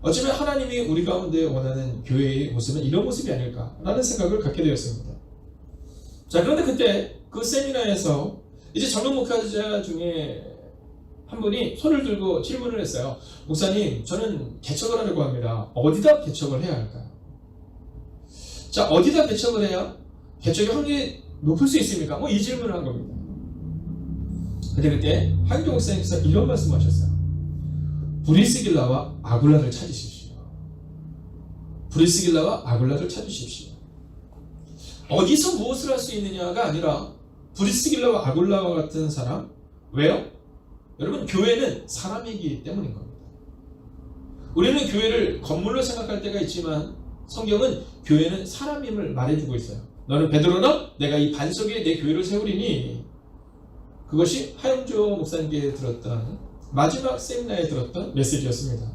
Speaker 1: 어쩌면 하나님이 우리 가운데 원하는 교회의 모습은 이런 모습이 아닐까라는 생각을 갖게 되었습니다. 자, 그런데 그때 그 세미나에서 이제 젊은 목회자 중에 한 분이 손을 들고 질문을 했어요. 목사님, 저는 개척을 하려고 합니다. 어디다 개척을 해야 할까요? 자, 어디다 개척을 해야 개척의 확률이 높을 수 있습니까? 이 질문을 한 겁니다. 근데 그때 하윤종 목사님께서 이런 말씀하셨어요. 브리스길라와 아굴라를 찾으십시오. 브리스길라와 아굴라를 찾으십시오. 어디서 무엇을 할 수 있느냐가 아니라 브리스길라와 아굴라와 같은 사람. 왜요? 여러분, 교회는 사람이기 때문인 겁니다. 우리는 교회를 건물로 생각할 때가 있지만 성경은 교회는 사람임을 말해주고 있어요. 너는 베드로나 내가 이 반석에 내 교회를 세우리니. 그것이 하영조 목사님께 들었던 마지막 세미나에 들었던 메시지였습니다.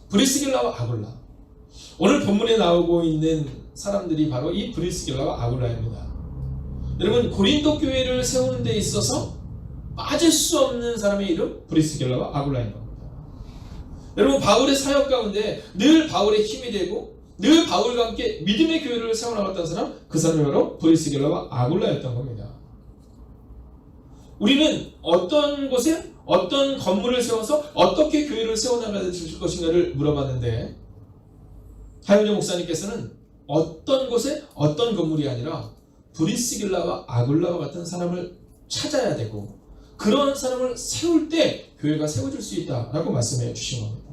Speaker 1: 브리스길라와 아굴라. 오늘 본문에 나오고 있는 사람들이 바로 이 브리스길라와 아굴라입니다. 여러분, 고린도 교회를 세우는 데 있어서 빠질 수 없는 사람의 이름 브리스길라와 아굴라인 겁니다. 여러분, 바울의 사역 가운데 늘 바울의 힘이 되고 늘 바울과 함께 믿음의 교회를 세워나갔던 사람, 그 사람이 바로 브리스길라와 아굴라였던 겁니다. 우리는 어떤 곳에 어떤 건물을 세워서 어떻게 교회를 세워나가야 될 것인가를 물어봤는데 하윤정 목사님께서는 어떤 곳에 어떤 건물이 아니라 브리스길라와 아굴라와 같은 사람을 찾아야 되고 그런 사람을 세울 때 교회가 세워질 수 있다라고 말씀해 주신 겁니다.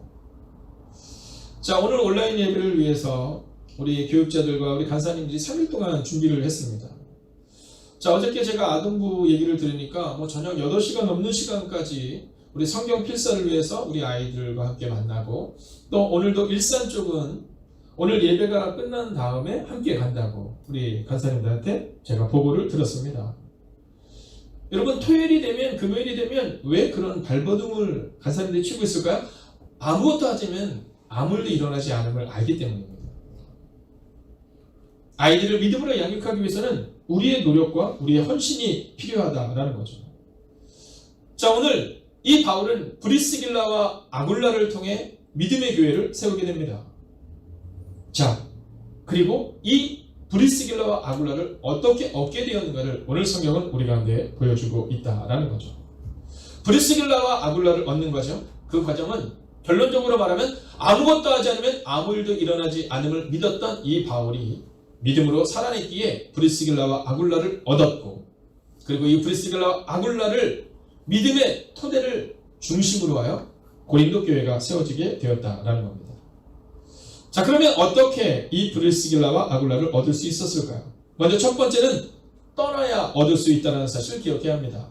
Speaker 1: 자, 오늘 온라인 예배를 위해서 우리 교육자들과 우리 간사님들이 3일 동안 준비를 했습니다. 자, 어저께 제가 아동부 얘기를 들으니까 저녁 8시간 넘는 시간까지 우리 성경 필사를 위해서 우리 아이들과 함께 만나고 또 오늘도 일산 쪽은 오늘 예배가 끝난 다음에 함께 간다고 우리 간사님들한테 제가 보고를 들었습니다. 여러분, 토요일이 되면 금요일이 되면 왜 그런 발버둥을 간사님들이 치고 있을까요? 아무것도 하자면 아무 일도 일어나지 않음을 알기 때문입니다. 아이들을 믿음으로 양육하기 위해서는 우리의 노력과 우리의 헌신이 필요하다라는 거죠. 자, 오늘 이 바울은 브리스길라와 아굴라를 통해 믿음의 교회를 세우게 됩니다. 자, 그리고 이 브리스길라와 아굴라를 어떻게 얻게 되었는가를 오늘 성경은 우리 가운데 보여주고 있다라는 거죠. 브리스길라와 아굴라를 얻는 거죠. 그 과정은 결론적으로 말하면 아무것도 하지 않으면 아무 일도 일어나지 않음을 믿었던 이 바울이 믿음으로 살아냈기에 브리스길라와 아굴라를 얻었고, 그리고 이 브리스길라와 아굴라를 믿음의 토대를 중심으로 하여 고린도 교회가 세워지게 되었다라는 겁니다. 자, 그러면 어떻게 이 브리스길라와 아굴라를 얻을 수 있었을까요? 먼저 첫 번째는 떠나야 얻을 수 있다는 사실을 기억해야 합니다.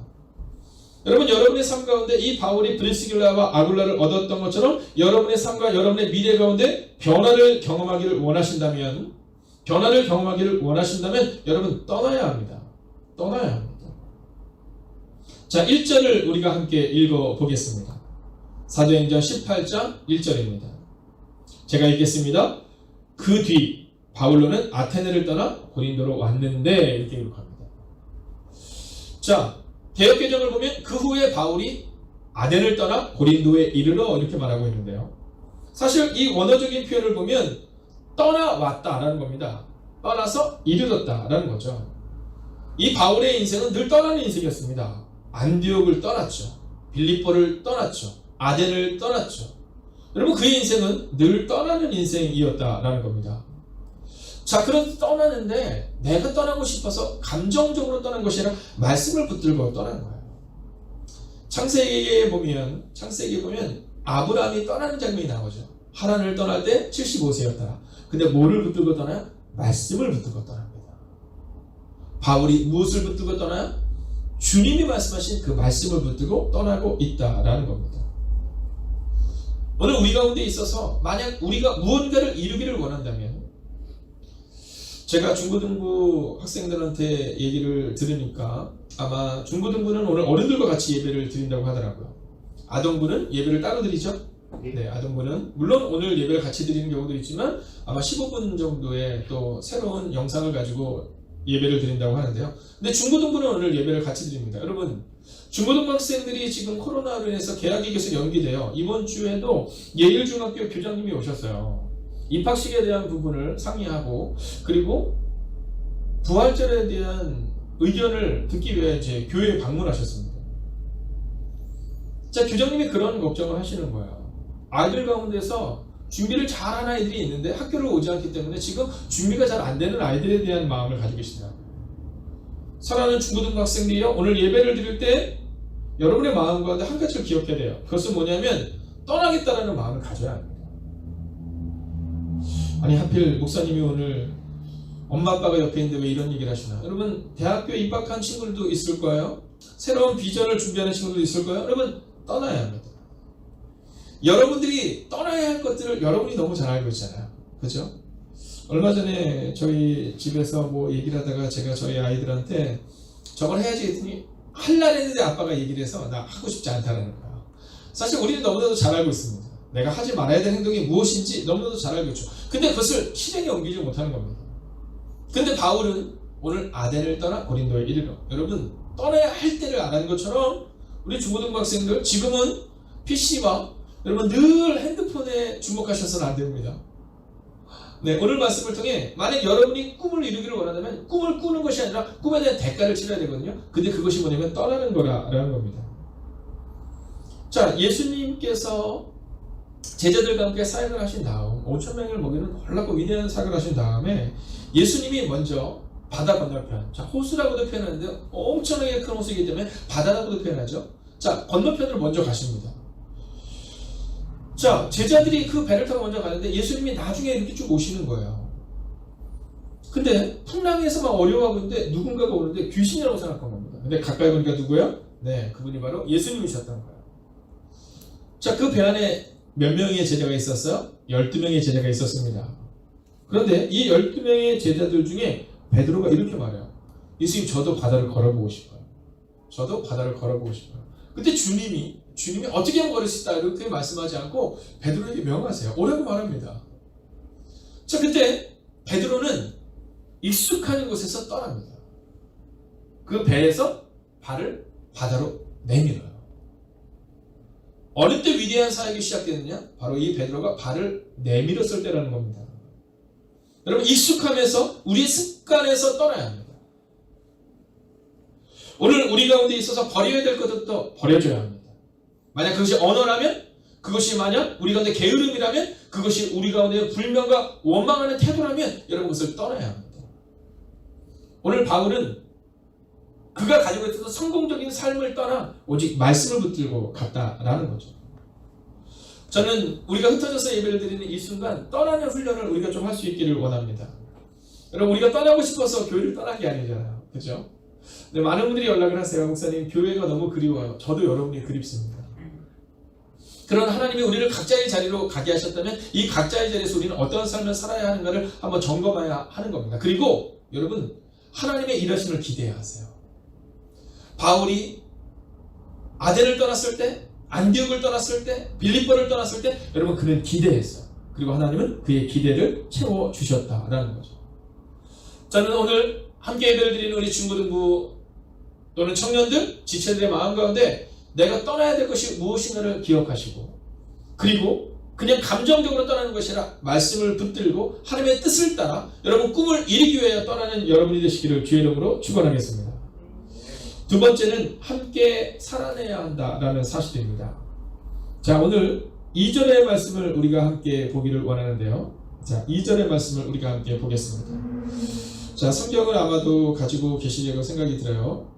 Speaker 1: 여러분, 여러분의 삶 가운데 이 바울이 브리스길라와 아굴라를 얻었던 것처럼 여러분의 삶과 여러분의 미래 가운데 변화를 경험하기를 원하신다면 여러분 떠나야 합니다. 떠나야 합니다. 자, 1절을 우리가 함께 읽어보겠습니다. 사도행전 18장 1절입니다. 제가 읽겠습니다. 그 뒤 바울로는 아테네를 떠나 고린도로 왔는데 이렇게 기록합니다. 자, 개역개정을 보면 그 후에 바울이 아덴을 떠나 고린도에 이르러 이렇게 말하고 있는데요. 사실 이 원어적인 표현을 보면 떠나왔다라는 겁니다. 떠나서 이르렀다라는 거죠. 이 바울의 인생은 늘 떠나는 인생이었습니다. 안디옥을 떠났죠. 빌립보를 떠났죠. 아덴을 떠났죠. 여러분, 그의 인생은 늘 떠나는 인생이었다라는 겁니다. 자, 그런 떠나는데 내가 떠나고 싶어서 감정적으로 떠난 것이 아니라 말씀을 붙들고 떠난 거예요. 창세기에 보면 아브라함이 떠나는 장면이 나오죠. 하란을 떠날 때 75세였다. 근데 뭐를 붙들고 떠나요? 말씀을 붙들고 떠납니다. 바울이 무엇을 붙들고 떠나요? 주님이 말씀하신 그 말씀을 붙들고 떠나고 있다라는 겁니다. 오늘 우리 가운데 있어서 만약 우리가 무언가를 이루기를 원한다면 제가 중고등부 학생들한테 얘기를 들으니까 아마 중고등부는 오늘 어른들과 같이 예배를 드린다고 하더라고요. 아동부는 예배를 따로 드리죠? 네, 아동부는 물론 오늘 예배를 같이 드리는 경우도 있지만 아마 15분 정도의 또 새로운 영상을 가지고 예배를 드린다고 하는데요. 근데 중고등부는 오늘 예배를 같이 드립니다. 여러분, 중고등부 학생들이 지금 코로나로 인해서 개학이 계속 연기돼요. 이번 주에도 예일중학교 교장님이 오셨어요. 입학식에 대한 부분을 상의하고 그리고 부활절에 대한 의견을 듣기 위해 이제 교회에 방문하셨습니다. 자, 교장님이 그런 걱정을 하시는 거예요. 아이들 가운데서 준비를 잘하는 아이들이 있는데 학교를 오지 않기 때문에 지금 준비가 잘 안 되는 아이들에 대한 마음을 가지고 계시더라고요. 사랑하는 중고등부 학생들이요, 오늘 예배를 드릴 때 여러분의 마음 가운데 한 가지를 기억해야 돼요. 그것은 뭐냐면 떠나겠다라는 마음을 가져야 합니다. 아니, 하필 목사님이 오늘 엄마 아빠가 옆에 있는데 왜 이런 얘기를 하시나? 여러분, 대학교에 입학한 친구들도 있을 거예요. 새로운 비전을 준비하는 친구들도 있을 거예요. 여러분, 떠나야 합니다. 여러분들이 떠나야 할 것들을 여러분이 너무 잘 알고 있잖아요. 그죠? 얼마 전에 저희 집에서 뭐 얘기를 하다가 제가 저희 아이들한테 저걸 해야지 했더니 할라 했는데 아빠가 얘기를 해서 나 하고 싶지 않다는 거예요. 사실 우리는 너무나도 잘 알고 있습니다. 내가 하지 말아야 될 행동이 무엇인지 너무나도 잘 알고 있죠. 근데 그것을 실행에 옮기지 못하는 겁니다. 근데 바울은 오늘 아덴을 떠나 고린도에 이르러, 여러분, 떠나야 할 때를 안 하는 것처럼 우리 중고등부 학생들 지금은 PC와 여러분 늘 핸드폰에 주목하셔서는 안 됩니다. 네, 오늘 말씀을 통해 만약 여러분이 꿈을 이루기를 원한다면 꿈을 꾸는 것이 아니라 꿈에 대한 대가를 치러야 되거든요. 근데 그것이 뭐냐면 떠나는 거라는 겁니다. 자, 예수님께서 제자들과 함께 사역을 하신 다음 5,000명을 먹이는 놀랍고 위대한 사역을 하신 다음에 예수님이 먼저 바다 건너편, 자, 호수라고도 표현하는데 엄청나게 큰 호수이기 때문에 바다라고도 표현하죠. 자, 건너편으로 먼저 가십니다. 자, 제자들이 그 배를 타고 먼저 가는데 예수님이 나중에 이렇게 쭉 오시는 거예요. 근데 풍랑에서 막 어려워하고 있는데 누군가가 오는데 귀신이라고 생각한 겁니다. 근데 가까이 보니까 누구예요? 네, 그분이 바로 예수님이셨던 거예요. 자, 그 배 안에 몇 명의 제자가 있었어요? 12명의 제자가 있었습니다. 그런데 이 12명의 제자들 중에 베드로가 이렇게 말해요. 예수님, 저도 바다를 걸어보고 싶어요. 저도 바다를 걸어보고 싶어요. 그때 주님이 어떻게 하면 걸을 수 있다 이렇게 말씀하지 않고 베드로에게 명하세요. 오라고 말합니다. 자, 그때 베드로는 익숙한 곳에서 떠납니다. 그 배에서 발을 바다로 내밀어요. 어느 때 위대한 사역이 시작되느냐? 바로 이 베드로가 발을 내밀었을 때라는 겁니다. 여러분, 익숙함에서 우리의 습관에서 떠나야 합니다. 오늘 우리 가운데 있어서 버려야 될 것도 버려줘야 합니다. 만약 그것이 언어라면, 그것이 만약 우리 가운데 게으름이라면, 그것이 우리 가운데 불명과 원망하는 태도라면 여러분 그것을 떠나야 합니다. 오늘 바울은 그가 가지고 있었던 성공적인 삶을 떠나 오직 말씀을 붙들고 갔다라는 거죠. 저는 우리가 흩어져서 예배를 드리는 이 순간 떠나는 훈련을 우리가 좀 할 수 있기를 원합니다. 여러분, 우리가 떠나고 싶어서 교회를 떠난 게 아니잖아요. 그죠? 근데 많은 분들이 연락을 하세요. 목사님, 교회가 너무 그리워요. 저도 여러분이 그립습니다. 그런 하나님이 우리를 각자의 자리로 가게 하셨다면 이 각자의 자리에서 우리는 어떤 삶을 살아야 하는가를 한번 점검해야 하는 겁니다. 그리고 여러분, 하나님의 일하심을 기대해야 하세요. 바울이 아덴을 떠났을 때, 안디옥을 떠났을 때, 빌립보를 떠났을 때 여러분 그는 기대했어요. 그리고 하나님은 그의 기대를 채워주셨다라는 거죠. 저는 오늘 함께 예배를 드리는 우리 중고등부 또는 청년들, 지체들의 마음 가운데 내가 떠나야 될 것이 무엇인가를 기억하시고, 그리고 그냥 감정적으로 떠나는 것이 아니라 말씀을 붙들고 하나님의 뜻을 따라 여러분 꿈을 이루기 위해 떠나는 여러분이 되시기를 주의 이름으로 축원하겠습니다. 두 번째는 함께 살아내야 한다라는 사실입니다. 자, 오늘 2절의 말씀을 우리가 함께 보기를 원하는데요. 자, 2절의 말씀을 우리가 함께 보겠습니다. 자, 성경을 아마도 가지고 계시려고 생각이 들어요.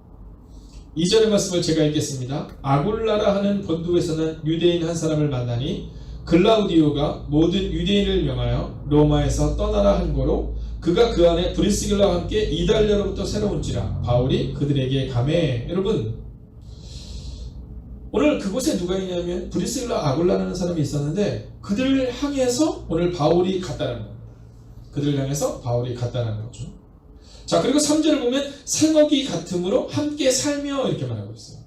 Speaker 1: 2절의 말씀을 제가 읽겠습니다. 아굴라라 하는 본두에서는 유대인 한 사람을 만나니 글라우디오가 모든 유대인을 명하여 로마에서 떠나라 한 거로 그가 그 안에 브리스길라와 함께 이달랴로부터 새로운지라 바울이 그들에게 가매. 여러분, 오늘 그곳에 누가 있냐면 브리스길라 아굴라라는 사람이 있었는데 그들을 향해서 오늘 바울이 갔다는 겁니다. 그들을 향해서 바울이 갔다는 거죠. 자, 그리고 3절을 보면 생업이 같음으로 함께 살며 이렇게 말하고 있어요.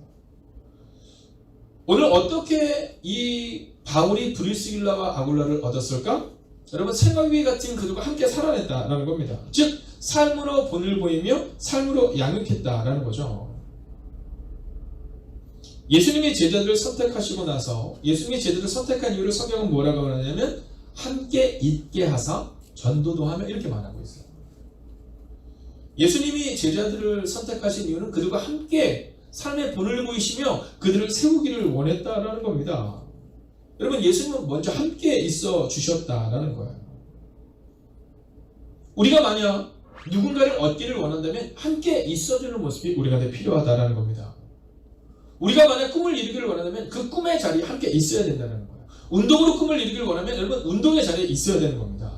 Speaker 1: 오늘 어떻게 이 바울이 브리스길라와 아굴라를 얻었을까? 여러분, 생업이 같은 그들과 함께 살아냈다라는 겁니다. 즉 삶으로 본을 보이며 삶으로 양육했다라는 거죠. 예수님의 제자들을 선택하시고 나서 예수님의 제자들을 선택한 이유를 성경은 뭐라고 하냐면 함께 있게 하사 전도도 하며 이렇게 말하고 있어요. 예수님이 제자들을 선택하신 이유는 그들과 함께 삶의 본을 보이시며 그들을 세우기를 원했다라는 겁니다. 여러분, 예수님은 먼저 함께 있어 주셨다라는 거예요. 우리가 만약 누군가를 얻기를 원한다면 함께 있어주는 모습이 우리 가운데 필요하다라는 겁니다. 우리가 만약 꿈을 이루기를 원한다면 그 꿈의 자리에 함께 있어야 된다는 거예요. 운동으로 꿈을 이루기를 원하면 여러분 운동의 자리에 있어야 되는 겁니다.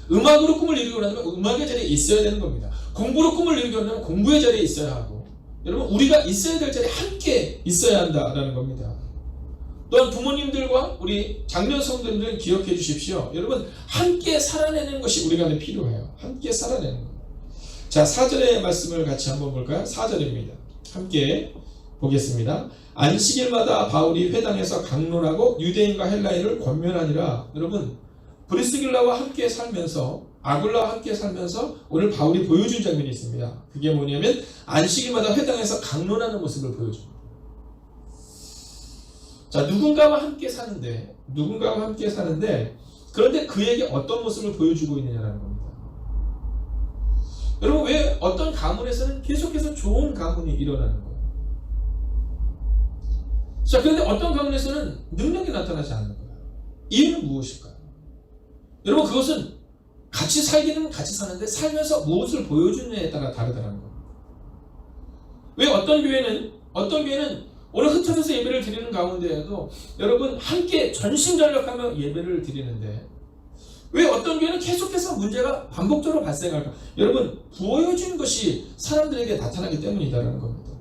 Speaker 1: 음악으로 꿈을 이루기를 원하면 음악의 자리에 있어야 되는 겁니다. 공부로 꿈을 이루기를 원하면 공부의 자리에 있어야 하고, 여러분 우리가 있어야 될 자리에 함께 있어야 한다라는 겁니다. 또한 부모님들과 우리 장년 성도님들 기억해 주십시오. 여러분 함께 살아내는 것이 우리 가운데 필요해요. 함께 살아내는 것. 자, 4절의 말씀을 같이 한번 볼까요? 4절입니다. 함께 보겠습니다. 안식일마다 바울이 회당에서 강론하고 유대인과 헬라인을 권면하니라. 여러분, 브리스길라와 함께 살면서, 아굴라와 함께 살면서 오늘 바울이 보여준 장면이 있습니다. 그게 뭐냐면 안식일마다 회당에서 강론하는 모습을 보여줍니다. 자, 누군가와 함께 사는데 그런데 그에게 어떤 모습을 보여주고 있느냐라는 겁니다. 여러분, 왜 어떤 가문에서는 계속해서 좋은 가문이 일어나는 거예요? 자, 그런데 어떤 가문에서는 능력이 나타나지 않는 거예요. 이유는 무엇일까요? 여러분, 그것은 같이 살기는 같이 사는데 살면서 무엇을 보여주느냐에 따라 다르다는 거예요. 왜 어떤 교회는 오늘 흩어져서 예배를 드리는 가운데에도 여러분 함께 전심전력하며 예배를 드리는데 왜 어떤 교회는 계속해서 문제가 반복적으로 발생할까? 여러분, 보여준 것이 사람들에게 나타나기 때문이다라는 겁니다.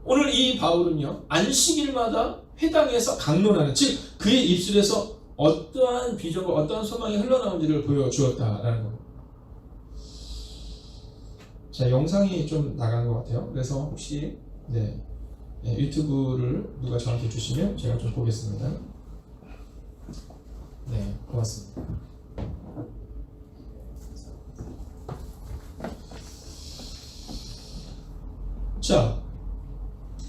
Speaker 1: 오늘 이 바울은요, 안식일마다 회당에서 강론하는, 즉 그의 입술에서 어떠한 비전과 어떠한 소망이 흘러나온지를 보여주었다라는 겁니다. 자, 영상이 좀 나간 것 같아요. 그래서 혹시 유튜브를 누가 저한테 주시면 제가 좀 보겠습니다. 네, 고맙습니다. 자,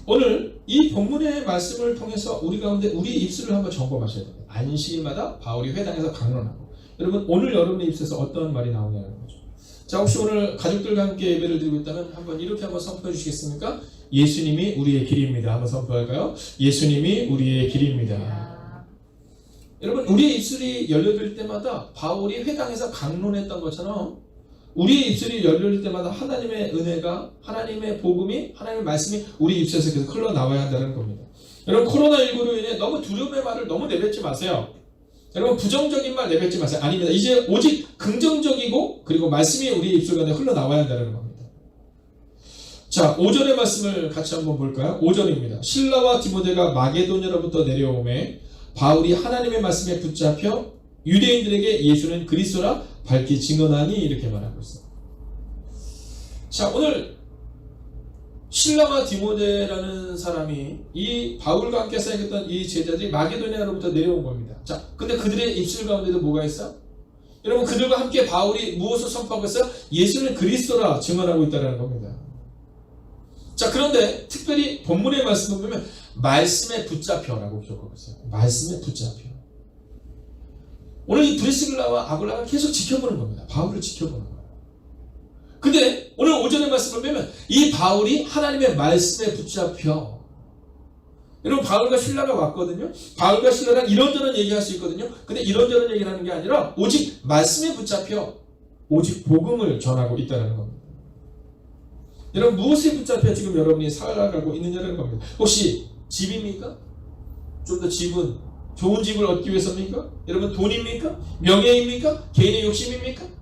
Speaker 1: 오늘 이 본문의 말씀을 통해서 우리 가운데 우리 입술을 한번 점검하셔야 됩니다. 안식일마다 바울이 회당에서 강론하고, 여러분 오늘 여러분의 입술에서 어떤 말이 나오냐는 거죠. 자, 혹시 오늘 가족들과 함께 예배를 드리고 있다면 한번 이렇게 한번 선포해 주시겠습니까? 예수님이 우리의 길입니다. 한번 선포할까요? 예수님이 우리의 길입니다. 여러분, 우리의 입술이 열려질 때마다 바울이 회당에서 강론했던 것처럼 우리의 입술이 열릴 때마다 하나님의 은혜가, 하나님의 복음이, 하나님의 말씀이 우리 입술에서 계속 흘러나와야 한다는 겁니다. 여러분, 코로나19로 인해 너무 두려움의 말을 너무 내뱉지 마세요. 여러분, 부정적인 말 내뱉지 마세요. 아닙니다. 이제 오직 긍정적이고 그리고 말씀이 우리 입술 가운데 흘러나와야 한다는 겁니다. 자, 5절의 말씀을 같이 한번 볼까요? 5절입니다. 실라와 디모데가 마게도냐로부터 내려오매 바울이 하나님의 말씀에 붙잡혀 유대인들에게 예수는 그리스도라 밝히 증언하니 이렇게 말하고 있어요. 자, 오늘 실라와 디모데라는 사람이 이 바울과 함께 사역했던 이 제자들이 마게도냐로부터 내려온 겁니다. 자, 근데 그들의 입술 가운데도 뭐가 있어? 여러분, 그들과 함께 바울이 무엇을 선포하고 있어요? 예수는 그리스도라 증언하고 있다는 겁니다. 자, 그런데 특별히 본문의 말씀을 보면 말씀에 붙잡혀라고 기록하고 있어요. 말씀에 붙잡혀. 오늘 이 브리스길라와 아굴라가 계속 지켜보는 겁니다. 바울을 지켜보는 거예요. 근데 오늘 오전의 말씀을 보면 이 바울이 하나님의 말씀에 붙잡혀. 여러분, 바울과 실라가 왔거든요. 바울과 실라랑 이런저런 얘기할 수 있거든요. 근데 이런저런 얘기를 하는 게 아니라 오직 말씀에 붙잡혀 오직 복음을 전하고 있다는 겁니다. 여러분, 무엇에 붙잡혀 지금 여러분이 살아가고 있느냐는 겁니다. 혹시 집입니까? 좀 더 집은 좋은 집을 얻기 위해서입니까? 여러분, 돈입니까? 명예입니까? 개인의 욕심입니까?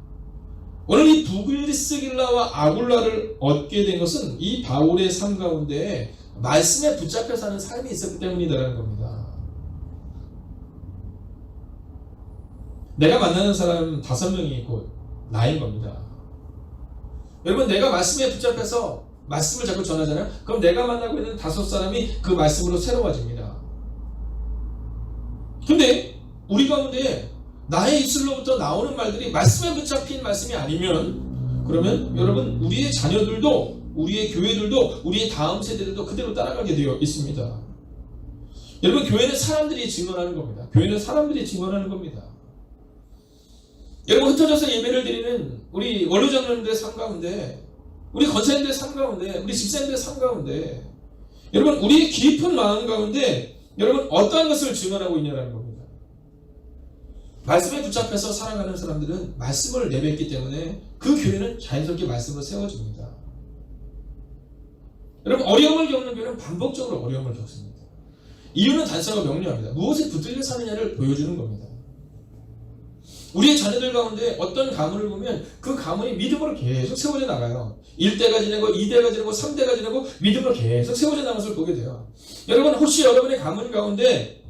Speaker 1: 오늘 이 브리스길라와 아굴라를 얻게 된 것은 이 바울의 삶 가운데 말씀에 붙잡혀 사는 삶이 있었기 때문이라는 겁니다. 내가 만나는 사람 5명이 곧 나인 겁니다. 여러분, 내가 말씀에 붙잡혀서 말씀을 자꾸 전하잖아요. 그럼 내가 만나고 있는 5사람이 그 말씀으로 새로워집니다. 근데 우리 가운데 나의 입술로부터 나오는 말들이 말씀에 붙잡힌 말씀이 아니면, 그러면 여러분, 우리의 자녀들도, 우리의 교회들도, 우리의 다음 세대들도 그대로 따라가게 되어 있습니다. 여러분, 교회는 사람들이 증언하는 겁니다. 교회는 사람들이 증언하는 겁니다. 여러분, 흩어져서 예배를 드리는 우리 원로장로님들의 삶 가운데, 우리 권사님들의 삶 가운데, 우리 집사님들의 삶 가운데, 여러분, 우리의 깊은 마음 가운데 여러분 어떠한 것을 증언하고 있냐는 겁니다. 말씀에 붙잡혀서 살아가는 사람들은 말씀을 내뱉기 때문에 그 교회는 자연스럽게 말씀으로 세워집니다. 여러분, 어려움을 겪는 교회는 반복적으로 어려움을 겪습니다. 이유는 단순하고 명료합니다. 무엇에 붙들려 사느냐를 보여주는 겁니다. 우리의 자녀들 가운데 어떤 가문을 보면 그 가문이 믿음으로 계속 세워져 나가요. 1대가 지내고 2대가 지내고 3대가 지내고 믿음으로 계속 세워져 나가는 것을 보게 돼요. 여러분, 혹시 여러분의 가문 가운데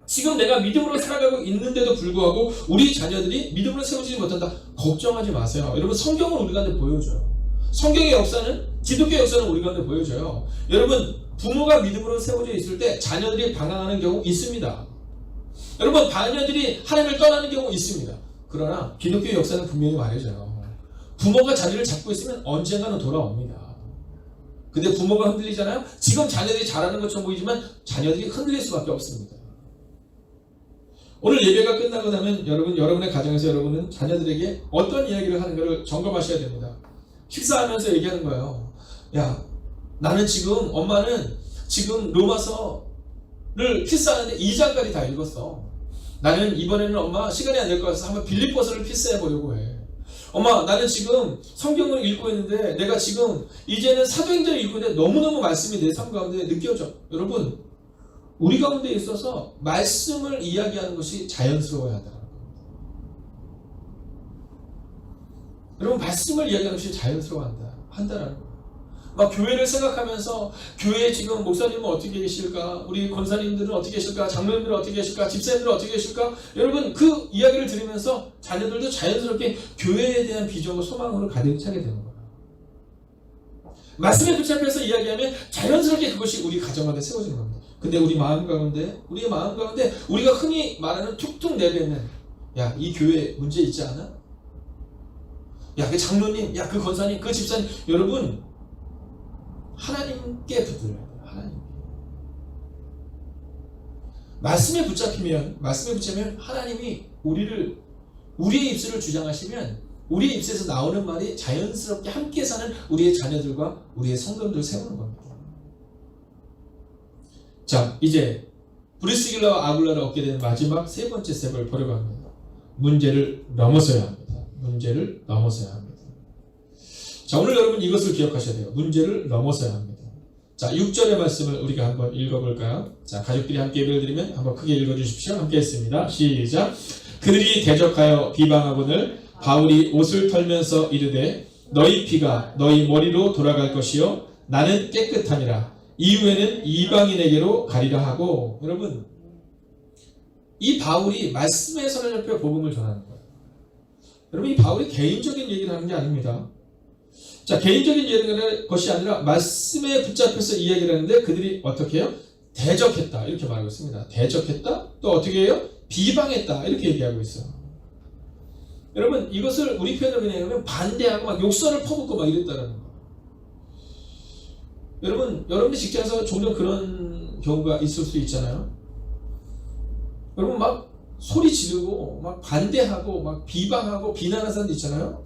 Speaker 1: 지금 내가 믿음으로 살아가고 있는데도 불구하고 우리 자녀들이 믿음으로 세워지지 못한다, 걱정하지 마세요. 여러분, 성경은 우리 가운데 보여줘요. 성경의 역사는, 기독교의 역사는 우리 가운데 보여줘요. 여러분, 부모가 믿음으로 세워져 있을 때 자녀들이 방황하는 경우 있습니다. 여러분, 자녀들이 하나님을 떠나는 경우 있습니다. 그러나 기독교의 역사는 분명히 말해줘요. 부모가 자리를 잡고 있으면 언젠가는 돌아옵니다. 근데 부모가 흔들리잖아요. 지금 자녀들이 잘하는 것처럼 보이지만 자녀들이 흔들릴 수밖에 없습니다. 오늘 예배가 끝나고 나면 여러분의 가정에서 여러분은 자녀들에게 어떤 이야기를 하는가를 점검하셔야 됩니다. 식사하면서 얘기하는 거예요. 야, 나는 지금, 엄마는 지금 로마서를 필사하는데 2장까지 다 읽었어. 나는 이번에는 엄마 시간이 안 될 것 같아서 한번 빌립보서를 필사해 보려고 해. 엄마, 나는 지금 성경을 읽고 있는데 내가 지금 이제는 사도행전을 읽고 있는데 너무너무 말씀이 내 삶 가운데 느껴져. 여러분, 우리 가운데 있어서 말씀을 이야기하는 것이 자연스러워야 한다는 겁니다. 여러분, 말씀을 이야기하는 것이 자연스러워야 한다는 거예요. 막 교회를 생각하면서 교회에 지금 목사님은 어떻게 계실까? 우리 권사님들은 어떻게 계실까? 장로님들은 어떻게 계실까? 집사님들은 어떻게 계실까? 여러분, 그 이야기를 들으면서 자녀들도 자연스럽게 교회에 대한 비전과 소망으로 가득 차게 되는 거예요. 말씀에 붙잡혀서 이야기하면 자연스럽게 그것이 우리 가정 가운데 세워지는 겁니다. 근데 우리의 마음 가운데 우리가 흔히 말하는 툭툭 내뱉는, 야, 이 교회 문제 있지 않아? 야, 그 장로님, 야, 그 권사님, 그 집사님, 여러분, 하나님께 붙들어야 돼요. 하나님께. 말씀에 붙잡히면 하나님이 우리의 입술을 주장하시면 우리의 입술에서 나오는 말이 자연스럽게 함께 사는 우리의 자녀들과 우리의 성도들을 세우는 겁니다. 자, 이제 브리스길라와 아굴라를 얻게 된 마지막 3번째 스텝을 보려고 합니다. 문제를 넘어서야 합니다. 문제를 넘어서야 합니다. 자, 오늘 여러분 이것을 기억하셔야 돼요. 문제를 넘어서야 합니다. 자, 6절의 말씀을 우리가 한번 읽어볼까요? 자, 가족들이 함께 예배를 드리면 한번 크게 읽어주십시오. 함께 했습니다. 시작. 그들이 대적하여 비방하거늘 바울이 옷을 털면서 이르되 너희 피가 너희 머리로 돌아갈 것이요 나는 깨끗하니라. 이후에는 이방인에게로 가리라 하고. 여러분, 이 바울이 말씀의 선을 잡혀 복음을 전하는 거예요. 여러분, 이 바울이 개인적인 얘기를 하는 게 아닙니다. 자, 개인적인 얘기를 것이 아니라 말씀에 붙잡혀서 이야기를 하는데 그들이 어떻게 해요? 대적했다, 이렇게 말하고 있습니다. 대적했다? 또 어떻게 해요? 비방했다, 이렇게 얘기하고 있어요. 여러분, 이것을 우리 표현으로 그냥 하면 반대하고 막 욕설을 퍼붓고 막 이랬다는 거예요. 여러분들 직장에서 종종 그런 경우가 있을 수 있잖아요. 여러분, 막 소리 지르고 막 반대하고 막 비방하고 비난하는 사람도 있잖아요.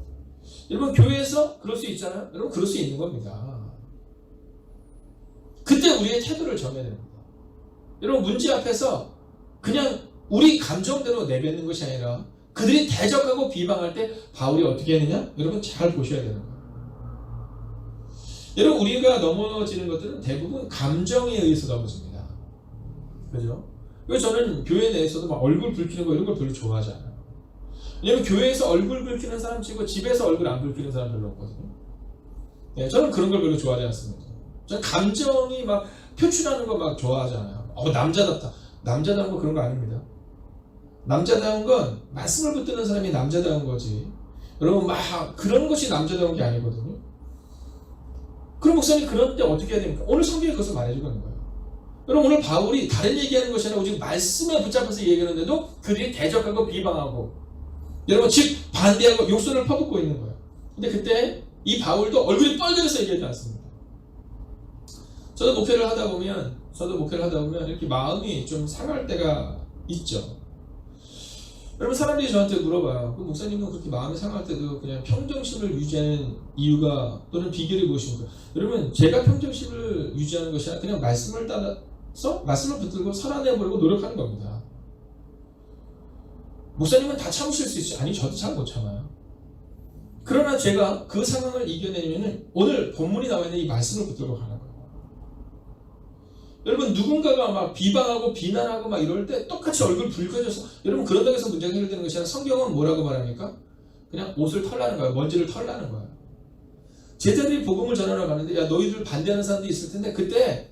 Speaker 1: 여러분, 교회에서 그럴 수 있잖아요. 여러분, 그럴 수 있는 겁니다. 그때 우리의 태도를 정해야 됩니다. 여러분, 문제 앞에서 그냥 우리 감정대로 내뱉는 것이 아니라 그들이 대적하고 비방할 때 바울이 어떻게 했느냐? 여러분, 잘 보셔야 되는 거예요. 여러분, 우리가 넘어지는 것들은 대부분 감정에 의해서 넘어집니다. 그죠? 그래서 저는 교회 내에서도 막 얼굴 붉히는 거 이런 걸 별로 좋아하지 않아요. 왜냐면 교회에서 얼굴 붉히는 사람 치고 집에서 얼굴 안 붉히는 사람 별로 없거든요. 네, 저는 그런 걸 별로 좋아하지 않습니다. 저는 감정이 막 표출하는 거 막 좋아하지 않아요. 남자답다. 남자다운 거 그런 거 아닙니다. 남자다운 건 말씀을 붙드는 사람이 남자다운 거지. 여러분 막 그런 것이 남자다운 게 아니거든요. 그럼 목사님 그런데 어떻게 해야 됩니까? 오늘 성경이 그것을 말해주고 있는 거예요. 여러분 오늘 바울이 다른 얘기하는 것이 아니라 오직 말씀에 붙잡아서 얘기하는데도 그들이 대적하고 비방하고 여러분 즉 반대하고 욕설을 퍼붓고 있는 거예요. 근데 그때 이 바울도 얼굴이 뻘개져서 얘기하지 않습니다. 저도 목회를 하다 보면 이렇게 마음이 좀 상할 때가 있죠. 여러분 사람들이 저한테 물어봐요. 그 목사님은 그렇게 마음이 상할 때도 그냥 평정심을 유지하는 이유가 또는 비결이 무엇입니까? 여러분 제가 평정심을 유지하는 것이 아니라 그냥 말씀을 따라서 말씀을 붙들고 살아내보려고 노력하는 겁니다. 목사님은 다 참으실 수 있죠. 아니 저도 잘 못 참아요. 그러나 제가 그 상황을 이겨내려면 오늘 본문이 나와 있는 이 말씀을 붙들고 가는 거예요. 여러분 누군가가 막 비방하고 비난하고 막 이럴 때 똑같이 얼굴 붉어져서 여러분 그런다고 해서 문제가 해결되는 것이 아니라 성경은 뭐라고 말합니까? 그냥 옷을 털라는 거예요. 먼지를 털라는 거예요. 제자들이 복음을 전하러 가는데 야 너희들 반대하는 사람도 있을 텐데 그때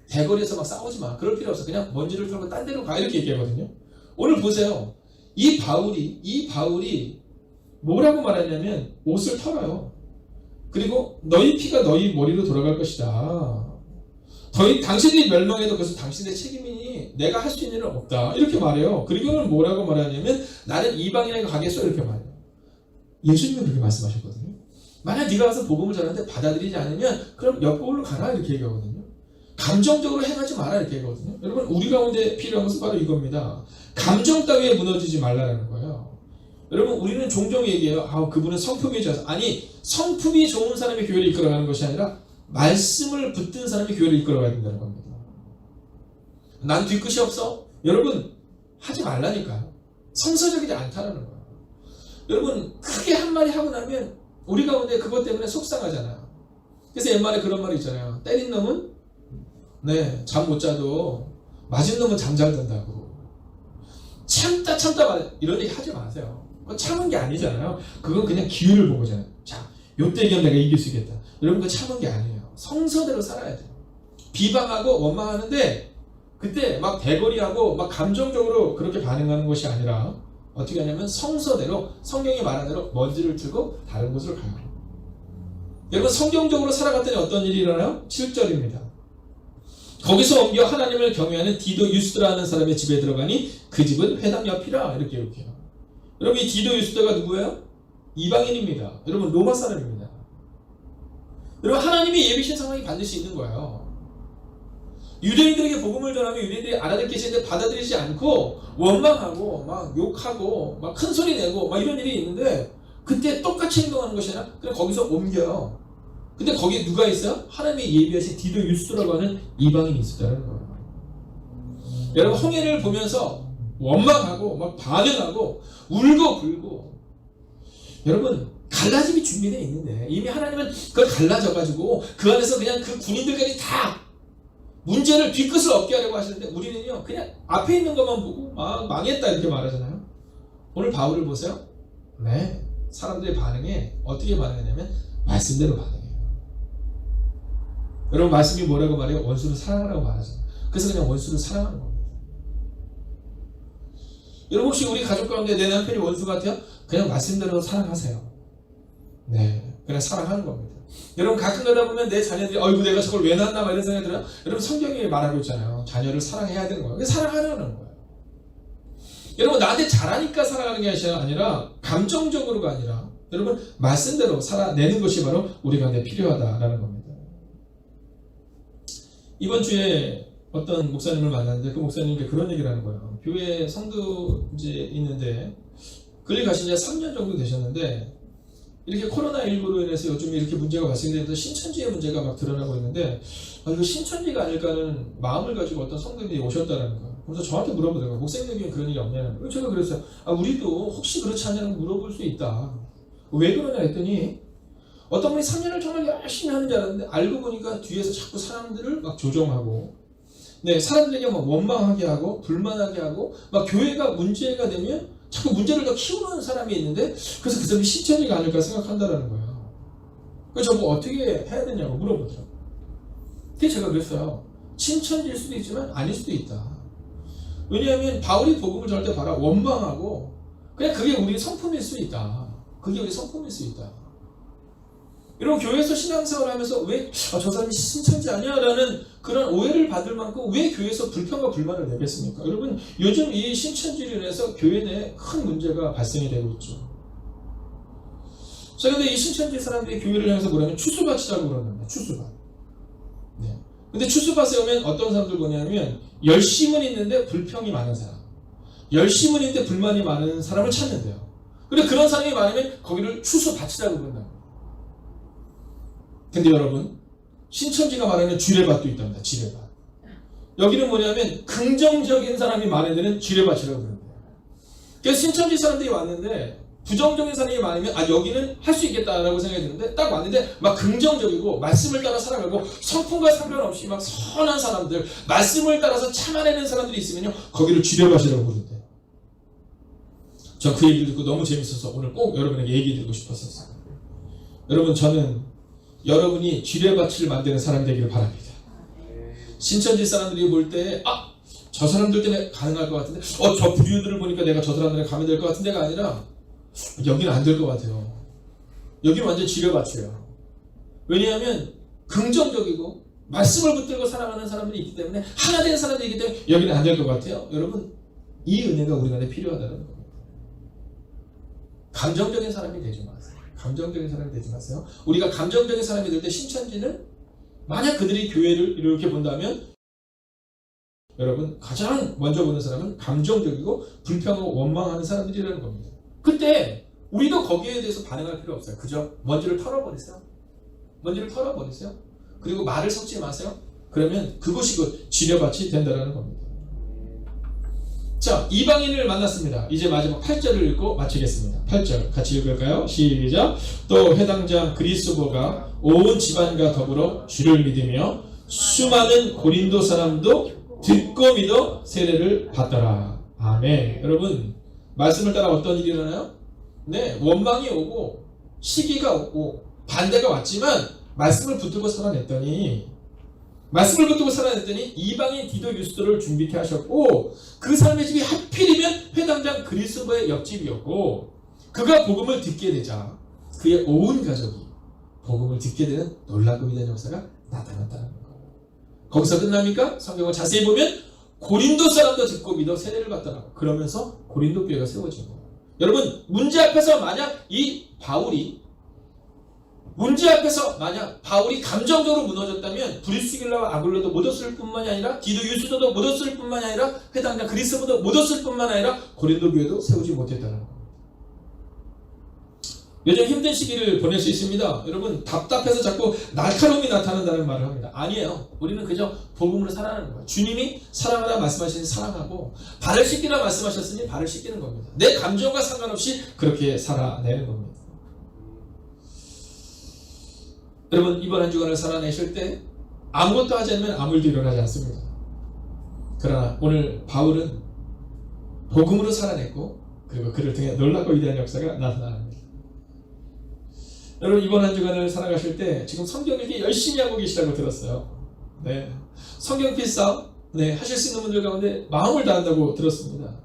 Speaker 1: 대거리에서 막 싸우지 마. 그럴 필요 없어. 그냥 먼지를 털고 딴 데로 가 이렇게 얘기하거든요. 오늘 보세요. 이 바울이 뭐라고 말하냐면 옷을 털어요. 그리고 너희 피가 너희 머리로 돌아갈 것이다. 당신들이 멸망해도 그것은 당신의 책임이니 내가 할 수 있는 일은 없다. 이렇게 말해요. 그리고는 뭐라고 말하냐면 나는 이방인에게 가겠어 이렇게 말해요. 예수님은 그렇게 말씀하셨거든요. 만약 네가 가서 복음을 전하는데 받아들이지 않으면 그럼 옆골로 가라 이렇게 얘기하거든요. 감정적으로 행하지 마라 이렇게 얘기하거든요. 여러분 우리 가운데 필요한 것은 바로 이겁니다. 감정 따위에 무너지지 말라는 거예요. 여러분 우리는 종종 얘기해요. 그분은 성품이 좋아서. 아니 성품이 좋은 사람이 교회를 이끌어가는 것이 아니라 말씀을 붙든 사람이 교회를 이끌어가야 된다는 겁니다. 난 뒤끝이 없어? 여러분 하지 말라니까요. 성서적이지 않다는 거예요. 여러분 크게 한마디 하고 나면 우리 가운데 그것 때문에 속상하잖아요. 그래서 옛말에 그런 말이 있잖아요. 때린 놈은 잠 못 자도 맞은 놈은 잠 잘 든다고. 참다 이런 얘기 하지 마세요. 참은 게 아니잖아요. 그건 그냥 기회를 본 거잖아요. 자, 요때 이기면 내가 이길 수 있겠다. 여러분 그거 참은 게 아니에요. 성서대로 살아야 돼요. 비방하고 원망하는데 그때 막 대거리하고 막 감정적으로 그렇게 반응하는 것이 아니라 어떻게 하냐면 성서대로 성경이 말한 대로 먼지를 틀고 다른 곳으로 가요. 여러분 성경적으로 살아갔더니 어떤 일이 일어나요? 7절입니다. 거기서 옮겨 하나님을 경외하는 디도 유스드라는 사람의 집에 들어가니 그 집은 회당 옆이라 이렇게 해요. 여러분 이 디도 유스드가 누구예요? 이방인입니다. 여러분 로마 사람입니다. 여러분 하나님이 예비신 상황이 반드시 있는 거예요. 유대인들에게 복음을 전하면 유대인들이 알아듣기 계시는데 받아들이지 않고 원망하고 막 욕하고 막 큰 소리 내고 막 이런 일이 있는데 그때 똑같이 행동하는 것이 아니라 그냥 거기서 옮겨요. 근데 거기에 누가 있어요? 하나님이 예비하신 디도 유스라고 하는 이방인이 있었다는 거예요. 여러분 홍해를 보면서 원망하고 막 반응하고 울고 불고 여러분 갈라짐이 준비되어 있는데 이미 하나님은 그걸 갈라져가지고 그 안에서 그냥 그 군인들까지 다 문제를 뒤끝을 얻게 하려고 하시는데 우리는요 그냥 앞에 있는 것만 보고 망했다 이렇게 말하잖아요. 오늘 바울을 보세요. 사람들의 반응에 어떻게 반응하냐면 말씀대로 반응해요. 여러분 말씀이 뭐라고 말해요? 원수를 사랑하라고 말하잖아요. 그래서 그냥 원수를 사랑하는 겁니다. 여러분 혹시 우리 가족 가운데 내 남편이 원수 같아요? 그냥 말씀대로 사랑하세요. 그냥 사랑하는 겁니다. 여러분 가끔 가다 보면 내 자녀들이 어이구 내가 저걸 왜 낳았나 이런 생각이 들어요. 여러분 성경이 말하고 있잖아요. 자녀를 사랑해야 되는 거예요. 사랑하려는 거예요. 여러분 나한테 잘하니까 사랑하는 게 아니라 감정적으로가 아니라 여러분 말씀대로 살아내는 것이 바로 우리 가운데 필요하다라는 겁니다. 이번 주에 어떤 목사님을 만났는데 그 목사님께 그런 얘기를 하는 거예요. 교회 성도 이제 있는데 그리 가신 지 3년 정도 되셨는데 이렇게 코로나19로 인해서 요즘 이렇게 문제가 발생되면서 신천지의 문제가 막 드러나고 있는데 이거 신천지가 아닐까 하는 마음을 가지고 어떤 성도들이 오셨다는 거예요. 그래서 저한테 물어보더라고요. 목사님에게는 그런 일이 없냐는 거예요. 제가 그랬어요. 우리도 혹시 그렇지 않냐고 물어볼 수 있다. 왜 그러냐 했더니 어떤 분이 3년을 정말 열심히 하는 줄 알았는데 알고 보니까 뒤에서 자꾸 사람들을 막 조정하고 사람들에게 막 원망하게 하고 불만하게 하고 막 교회가 문제가 되면 자꾸 문제를 더 키우는 사람이 있는데 그래서 그 사람이 신천지가 아닐까 생각한다는 거예요. 그래서 저보고 어떻게 해야 되냐고 물어보더라고요. 그래서 제가 그랬어요. 신천지일 수도 있지만 아닐 수도 있다. 왜냐하면 바울이 복음을 전할 때 봐라 원망하고 그냥 그게 우리 성품일 수 있다. 그게 우리 성품일 수 있다. 여러분 교회에서 신앙생활을 하면서 왜 저 사람이 신천지 아니야? 라는 그런 오해를 받을 만큼 왜 교회에서 불평과 불만을 내겠습니까? 여러분 요즘 이 신천지로 인해서 교회 내에 큰 문제가 발생이 되고 있죠. 자, 근데 이 신천지 사람들이 교회를 향해서 뭐냐면 추수밭이라고 그러는데 추수밭. 네. 근데 추수밭에 오면 어떤 사람들 뭐냐면 열심은 있는데 불평이 많은 사람, 열심은 있는데 불만이 많은 사람을 찾는데요. 근데 그런 사람이 많으면 거기를 추수밭이라고 부른다. 근데 여러분 신천지가 말하는 지뢰밭도 있답니다. 지뢰밭. 여기는 뭐냐면 긍정적인 사람이 많은 데는 지뢰밭이라고 부른대요. 그래서 신천지 사람들이 왔는데 부정적인 사람이 많으면 여기는 할 수 있겠다라고 생각이 드는데 딱 왔는데 막 긍정적이고 말씀을 따라 살아가고 성품과 상관없이 막 선한 사람들, 말씀을 따라서 참아내는 사람들이 있으면요 거기를 지뢰밭이라고 부른대요. 전 그 얘기를 듣고 너무 재밌어서 오늘 꼭 여러분에게 얘기 드리고 싶었었어요. 여러분 저는 여러분이 지뢰밭을 만드는 사람 되기를 바랍니다. 신천지 사람들이 볼 때 저 사람들 때문에 가능할 것 같은데 저 부류들을 보니까 내가 저 사람들에 가면 될 것 같은데가 아니라 여기는 안 될 것 같아요. 여기는 완전 지뢰밭이에요. 왜냐하면 긍정적이고 말씀을 붙들고 살아가는 사람들이 있기 때문에 하나 된 사람들이기 때문에 여기는 안 될 것 같아요. 여러분 이 은혜가 우리 안에 필요하다는 겁니다. 감정적인 사람이 되지 마세요. 감정적인 사람이 되지 마세요. 우리가 감정적인 사람이 될 때 신천지는 만약 그들이 교회를 이렇게 본다면 여러분 가장 먼저 보는 사람은 감정적이고 불평하고 원망하는 사람들이라는 겁니다. 그때 우리도 거기에 대해서 반응할 필요 없어요. 그저 먼지를 털어버리세요. 먼지를 털어버리세요. 그리고 말을 섞지 마세요. 그러면 그것이 그 지뢰밭이 된다는 겁니다. 자, 이방인을 만났습니다. 이제 마지막 8절을 읽고 마치겠습니다. 8절 같이 읽을까요? 시작. 또 해당장 그리스도가 온 집안과 더불어 주를 믿으며 수많은 고린도 사람도 듣고 믿어 세례를 받더라. 아멘. 여러분 말씀을 따라 어떤 일이 일어나요? 네, 원망이 오고 시기가 오고 반대가 왔지만 말씀을 붙들고 살아냈더니 이방인 디도 유스도를 준비케 하셨고 그 사람의 집이 하필이면 회당장 그리스도의 옆집이었고 그가 복음을 듣게 되자 그의 온 가족이 복음을 듣게 되는 놀랍고 위대한 역사가 나타났다는 거예요. 거기서 끝납니까? 성경을 자세히 보면 고린도 사람도 듣고 믿어 세례를 받더라고. 그러면서 고린도 교회가 세워진 거예요. 여러분 문제 앞에서 만약 바울이 감정적으로 무너졌다면 브리스길라와 아굴라도 못 얻을 뿐만이 아니라 디도 유스도도 못 얻을 뿐만이 아니라 회당장 그리스도도 못 얻을 뿐만 아니라 고린도 교회도 세우지 못했다는 겁니다. 요즘 힘든 시기를 보낼 수 있습니다. 여러분 답답해서 자꾸 날카로움이 나타난다는 말을 합니다. 아니에요. 우리는 그저 복음으로 살아가는 거예요. 주님이 사랑하라 말씀하시니 사랑하고 발을 씻기라 말씀하셨으니 발을 씻기는 겁니다. 내 감정과 상관없이 그렇게 살아내는 겁니다. 여러분 이번 한 주간을 살아내실 때 아무것도 하지 않으면 아무 일도 일어나지 않습니다. 그러나 오늘 바울은 복음으로 살아냈고 그리고 그를 통해 놀랍고 위대한 역사가 나타납니다. 여러분 이번 한 주간을 살아가실 때 지금 성경 읽기 열심히 하고 계시다고 들었어요. 네, 성경 필사 하실 수 있는 분들 가운데 마음을 다한다고 들었습니다.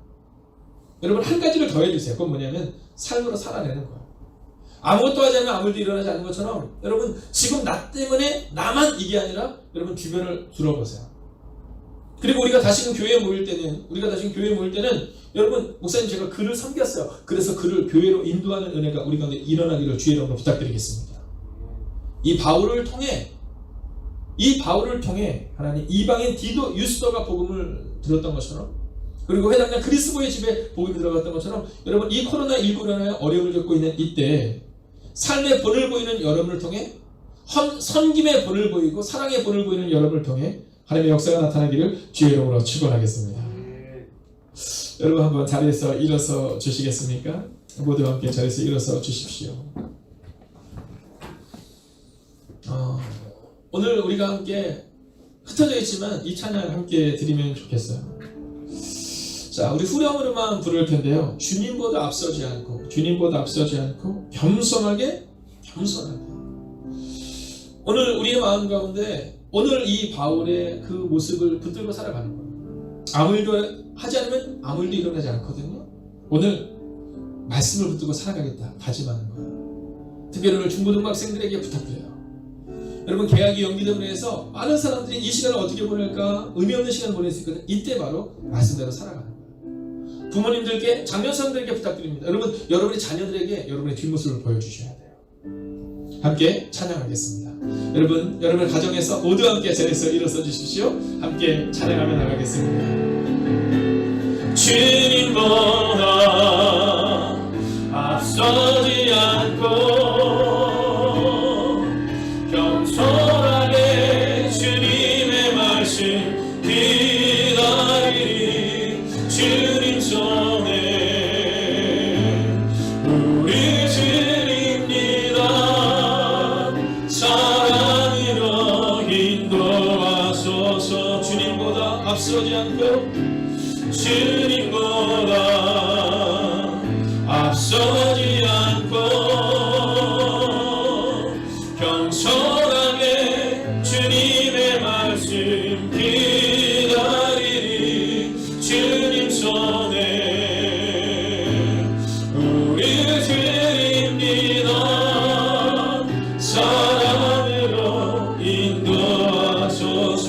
Speaker 1: 여러분 한 가지를 더 해주세요. 그건 뭐냐면 삶으로 살아내는 거예요. 아무것도 하지 않으면 아무 일도 일어나지 않는 것처럼 여러분 지금 나 때문에 나만 이게 아니라 여러분 주변을 둘러보세요. 그리고 우리가 다시금 교회에 모일 때는 여러분 목사님 제가 글을 섬겼어요. 그래서 그를 교회로 인도하는 은혜가 우리 가운데 일어나기를 주의 이름으로 부탁드리겠습니다. 이 바울을 통해 하나님 이방인 디도 유스도가 복음을 들었던 것처럼 그리고 회당장 그리스도의 집에 복음이 들어갔던 것처럼 여러분 이 코로나19로 인하여 어려움을 겪고 있는 이때 삶의 본을 보이는 여러분을 통해 섬김의 본을 보이고 사랑의 본을 보이는 여러분을 통해 하나님의 역사가 나타나기를 주의 이름으로 축원하겠습니다. 여러분 한번 자리에서 일어서 주시겠습니까? 모두 함께 자리에서 일어서 주십시오. 오늘 우리가 함께 흩어져 있지만 이 찬양을 함께 드리면 좋겠어요. 자, 우리 후렴으로만 부를 텐데요. 주님보다 앞서지 않고 겸손하게 오늘 우리의 마음 가운데 오늘 이 바울의 그 모습을 붙들고 살아가는 거예요. 아무 일도 하지 않으면 아무 일도 일어나지 않거든요. 오늘 말씀을 붙들고 살아가겠다 다짐하는 거예요. 특별히 오늘 중고등부 학생들에게 부탁드려요. 여러분 개학이 연기됨으로 해서 많은 사람들이 이 시간을 어떻게 보낼까 의미 없는 시간을 보낼 수 있거든요. 이때 바로 말씀대로 살아가는 거예요. 부모님들께 장년사람들에게 부탁드립니다. 여러분 여러분의 자녀들에게 여러분의 뒷모습을 보여주셔야 돼요. 함께 찬양하겠습니다. 여러분 여러분의 가정에서 모두 함께 자리에서 일어서 주십시오. 함께 찬양하며 나가겠습니다. 주님보다 앞서지 않고 겸손하게 주님의 말씀 기다리리. 주님 손에 우리 드립니다. 사랑으로 인도하소서. 주님보다 앞서지 않고 주님보다 앞서지 않고 겸손하게 주님의 말씀 기다리리. 주님 손에 우리 드립니다. 사랑으로 인도하소서.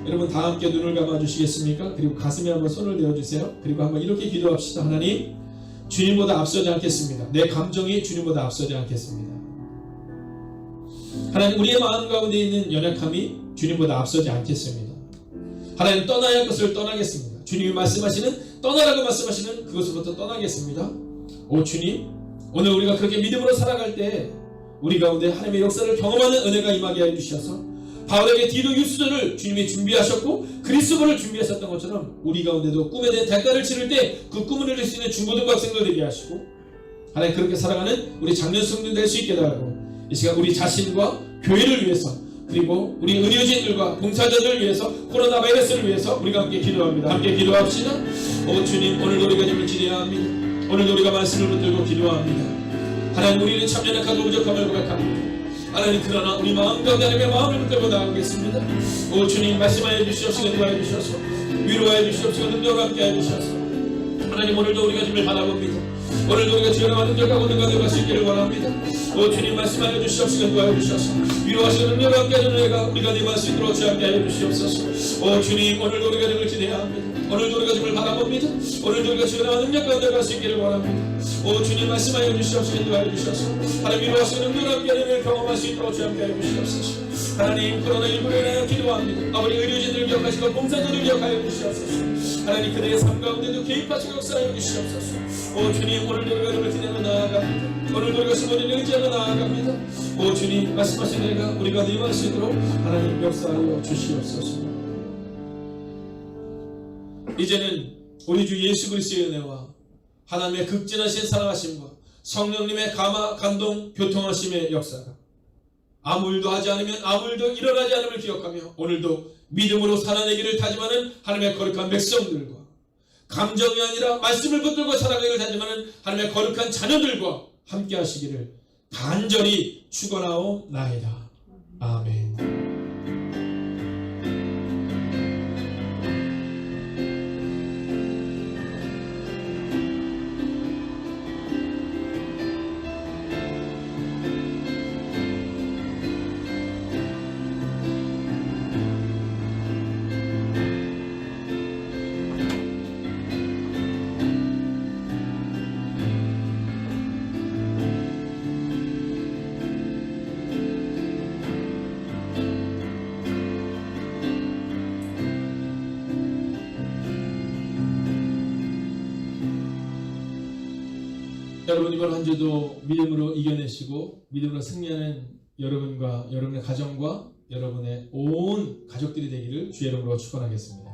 Speaker 1: 여러분 다 함께 눈을 감아주시겠습니까? 그리고 가슴에 한번 손을 대어주세요. 그리고 한번 이렇게 기도합시다. 하나님 주님보다 앞서지 않겠습니다. 내 감정이 주님보다 앞서지 않겠습니다. 하나님 우리의 마음 가운데 있는 연약함이 주님보다 앞서지 않겠습니다. 하나님 떠나야 할 것을 떠나겠습니다. 주님이 말씀하시는 떠나라고 말씀하시는 그것으로부터 떠나겠습니다. 오 주님 오늘 우리가 그렇게 믿음으로 살아갈 때 우리 가운데 하나님의 역사를 경험하는 은혜가 임하게 해주셔서 바울에게 디도 유수전을 주님이 준비하셨고 그리스도를 준비하셨던 것처럼 우리 가운데도 꿈에 대한 대가를 치를 때 그 꿈을 이룰 수 있는 중고등부 학생들 되게 하시고 하나님 그렇게 살아가는 우리 장년 성도들 될 수 있게 달고 이 시간 우리 자신과 교회를 위해서 그리고 우리 의료진들과 봉사자들을 위해서 코로나 바이러스를 위해서 우리가 함께 기도합니다. 함께 기도합시다. 오 주님 오늘도 우리가 주님을 기대해야 합니다. 오늘도 우리가 말씀을 붙들고 기도합니다. 하나님 우리는 참 연약하고 부족함을 고백합니다. 하나님 그러나 우리 마음 가운데 하나님의 마음을 붙들고 나아가겠습니다. 오 주님 말씀하여 주시옵시고 인도하여 주셔서 위로하여 주시옵시고 능력과 함께 하여 주셔서 하나님 오늘도 우리가 주님을 바라봅니다. 오늘도 우리가 주님과 능력하고 능력할 수 있기를 원합니다. 오 주님 말씀하여 주시옵시고 인도하여 주셔서 위로하시고 능력과 함께 하는 은혜가 우리가 네 말씀 들어 주여 함께 하여 주시옵소서. 오 주님 오늘도 우리가 주님을 기대해야 합니다. 오늘도 우리가 주님을 바라봅니다. 오늘도 우리가 주님과 능력과 능력할 수 있기를 원합니다. 오 주님 말씀하여 주시옵시고 인도하여 주셔서 하나님 위로하시고 능력과 함께 하는 은혜를 경험할 수 있도록 주여 함께 하여 주시옵소서. 하나님 코로나19로 인하여 기도합니다. 아버지 의료진들을 기억하시고 봉사자들을 기억하여 주시옵소서. 하나님 그들의 삶 가운데도 개입하시고 역사하여 주시옵소서. 오 주님 오늘도 우리가 주님을 기대하며 나아갑니다. 오늘도 우리가 수고를 의지하며 나아갑니다. 오 주님 말씀하신 내가 우리가 네 말씀으로 하나님 역사하여 주시옵소서. 이제는 우리 주 예수 그리스도의 은혜와 하나님의 극진하신 사랑하심과 성령님의 감화 감동 교통하심의 역사가 아무 일도 하지 않으면 아무 일도 일어나지 않음을 기억하며 오늘도 믿음으로 살아내기를 다짐하는 하나님의 거룩한 백성들과 감정이 아니라 말씀을 붙들고 살아내기를 다짐하는 하나님의 거룩한 자녀들과 함께 하시기를 간절히 축원하옵나이다. 아멘. 여러분 이번 한 주도 믿음으로 이겨내시고 믿음으로 승리하는 여러분과 여러분의 가정과 여러분의 온 가족들이 되기를 주의 이름으로 축원하겠습니다.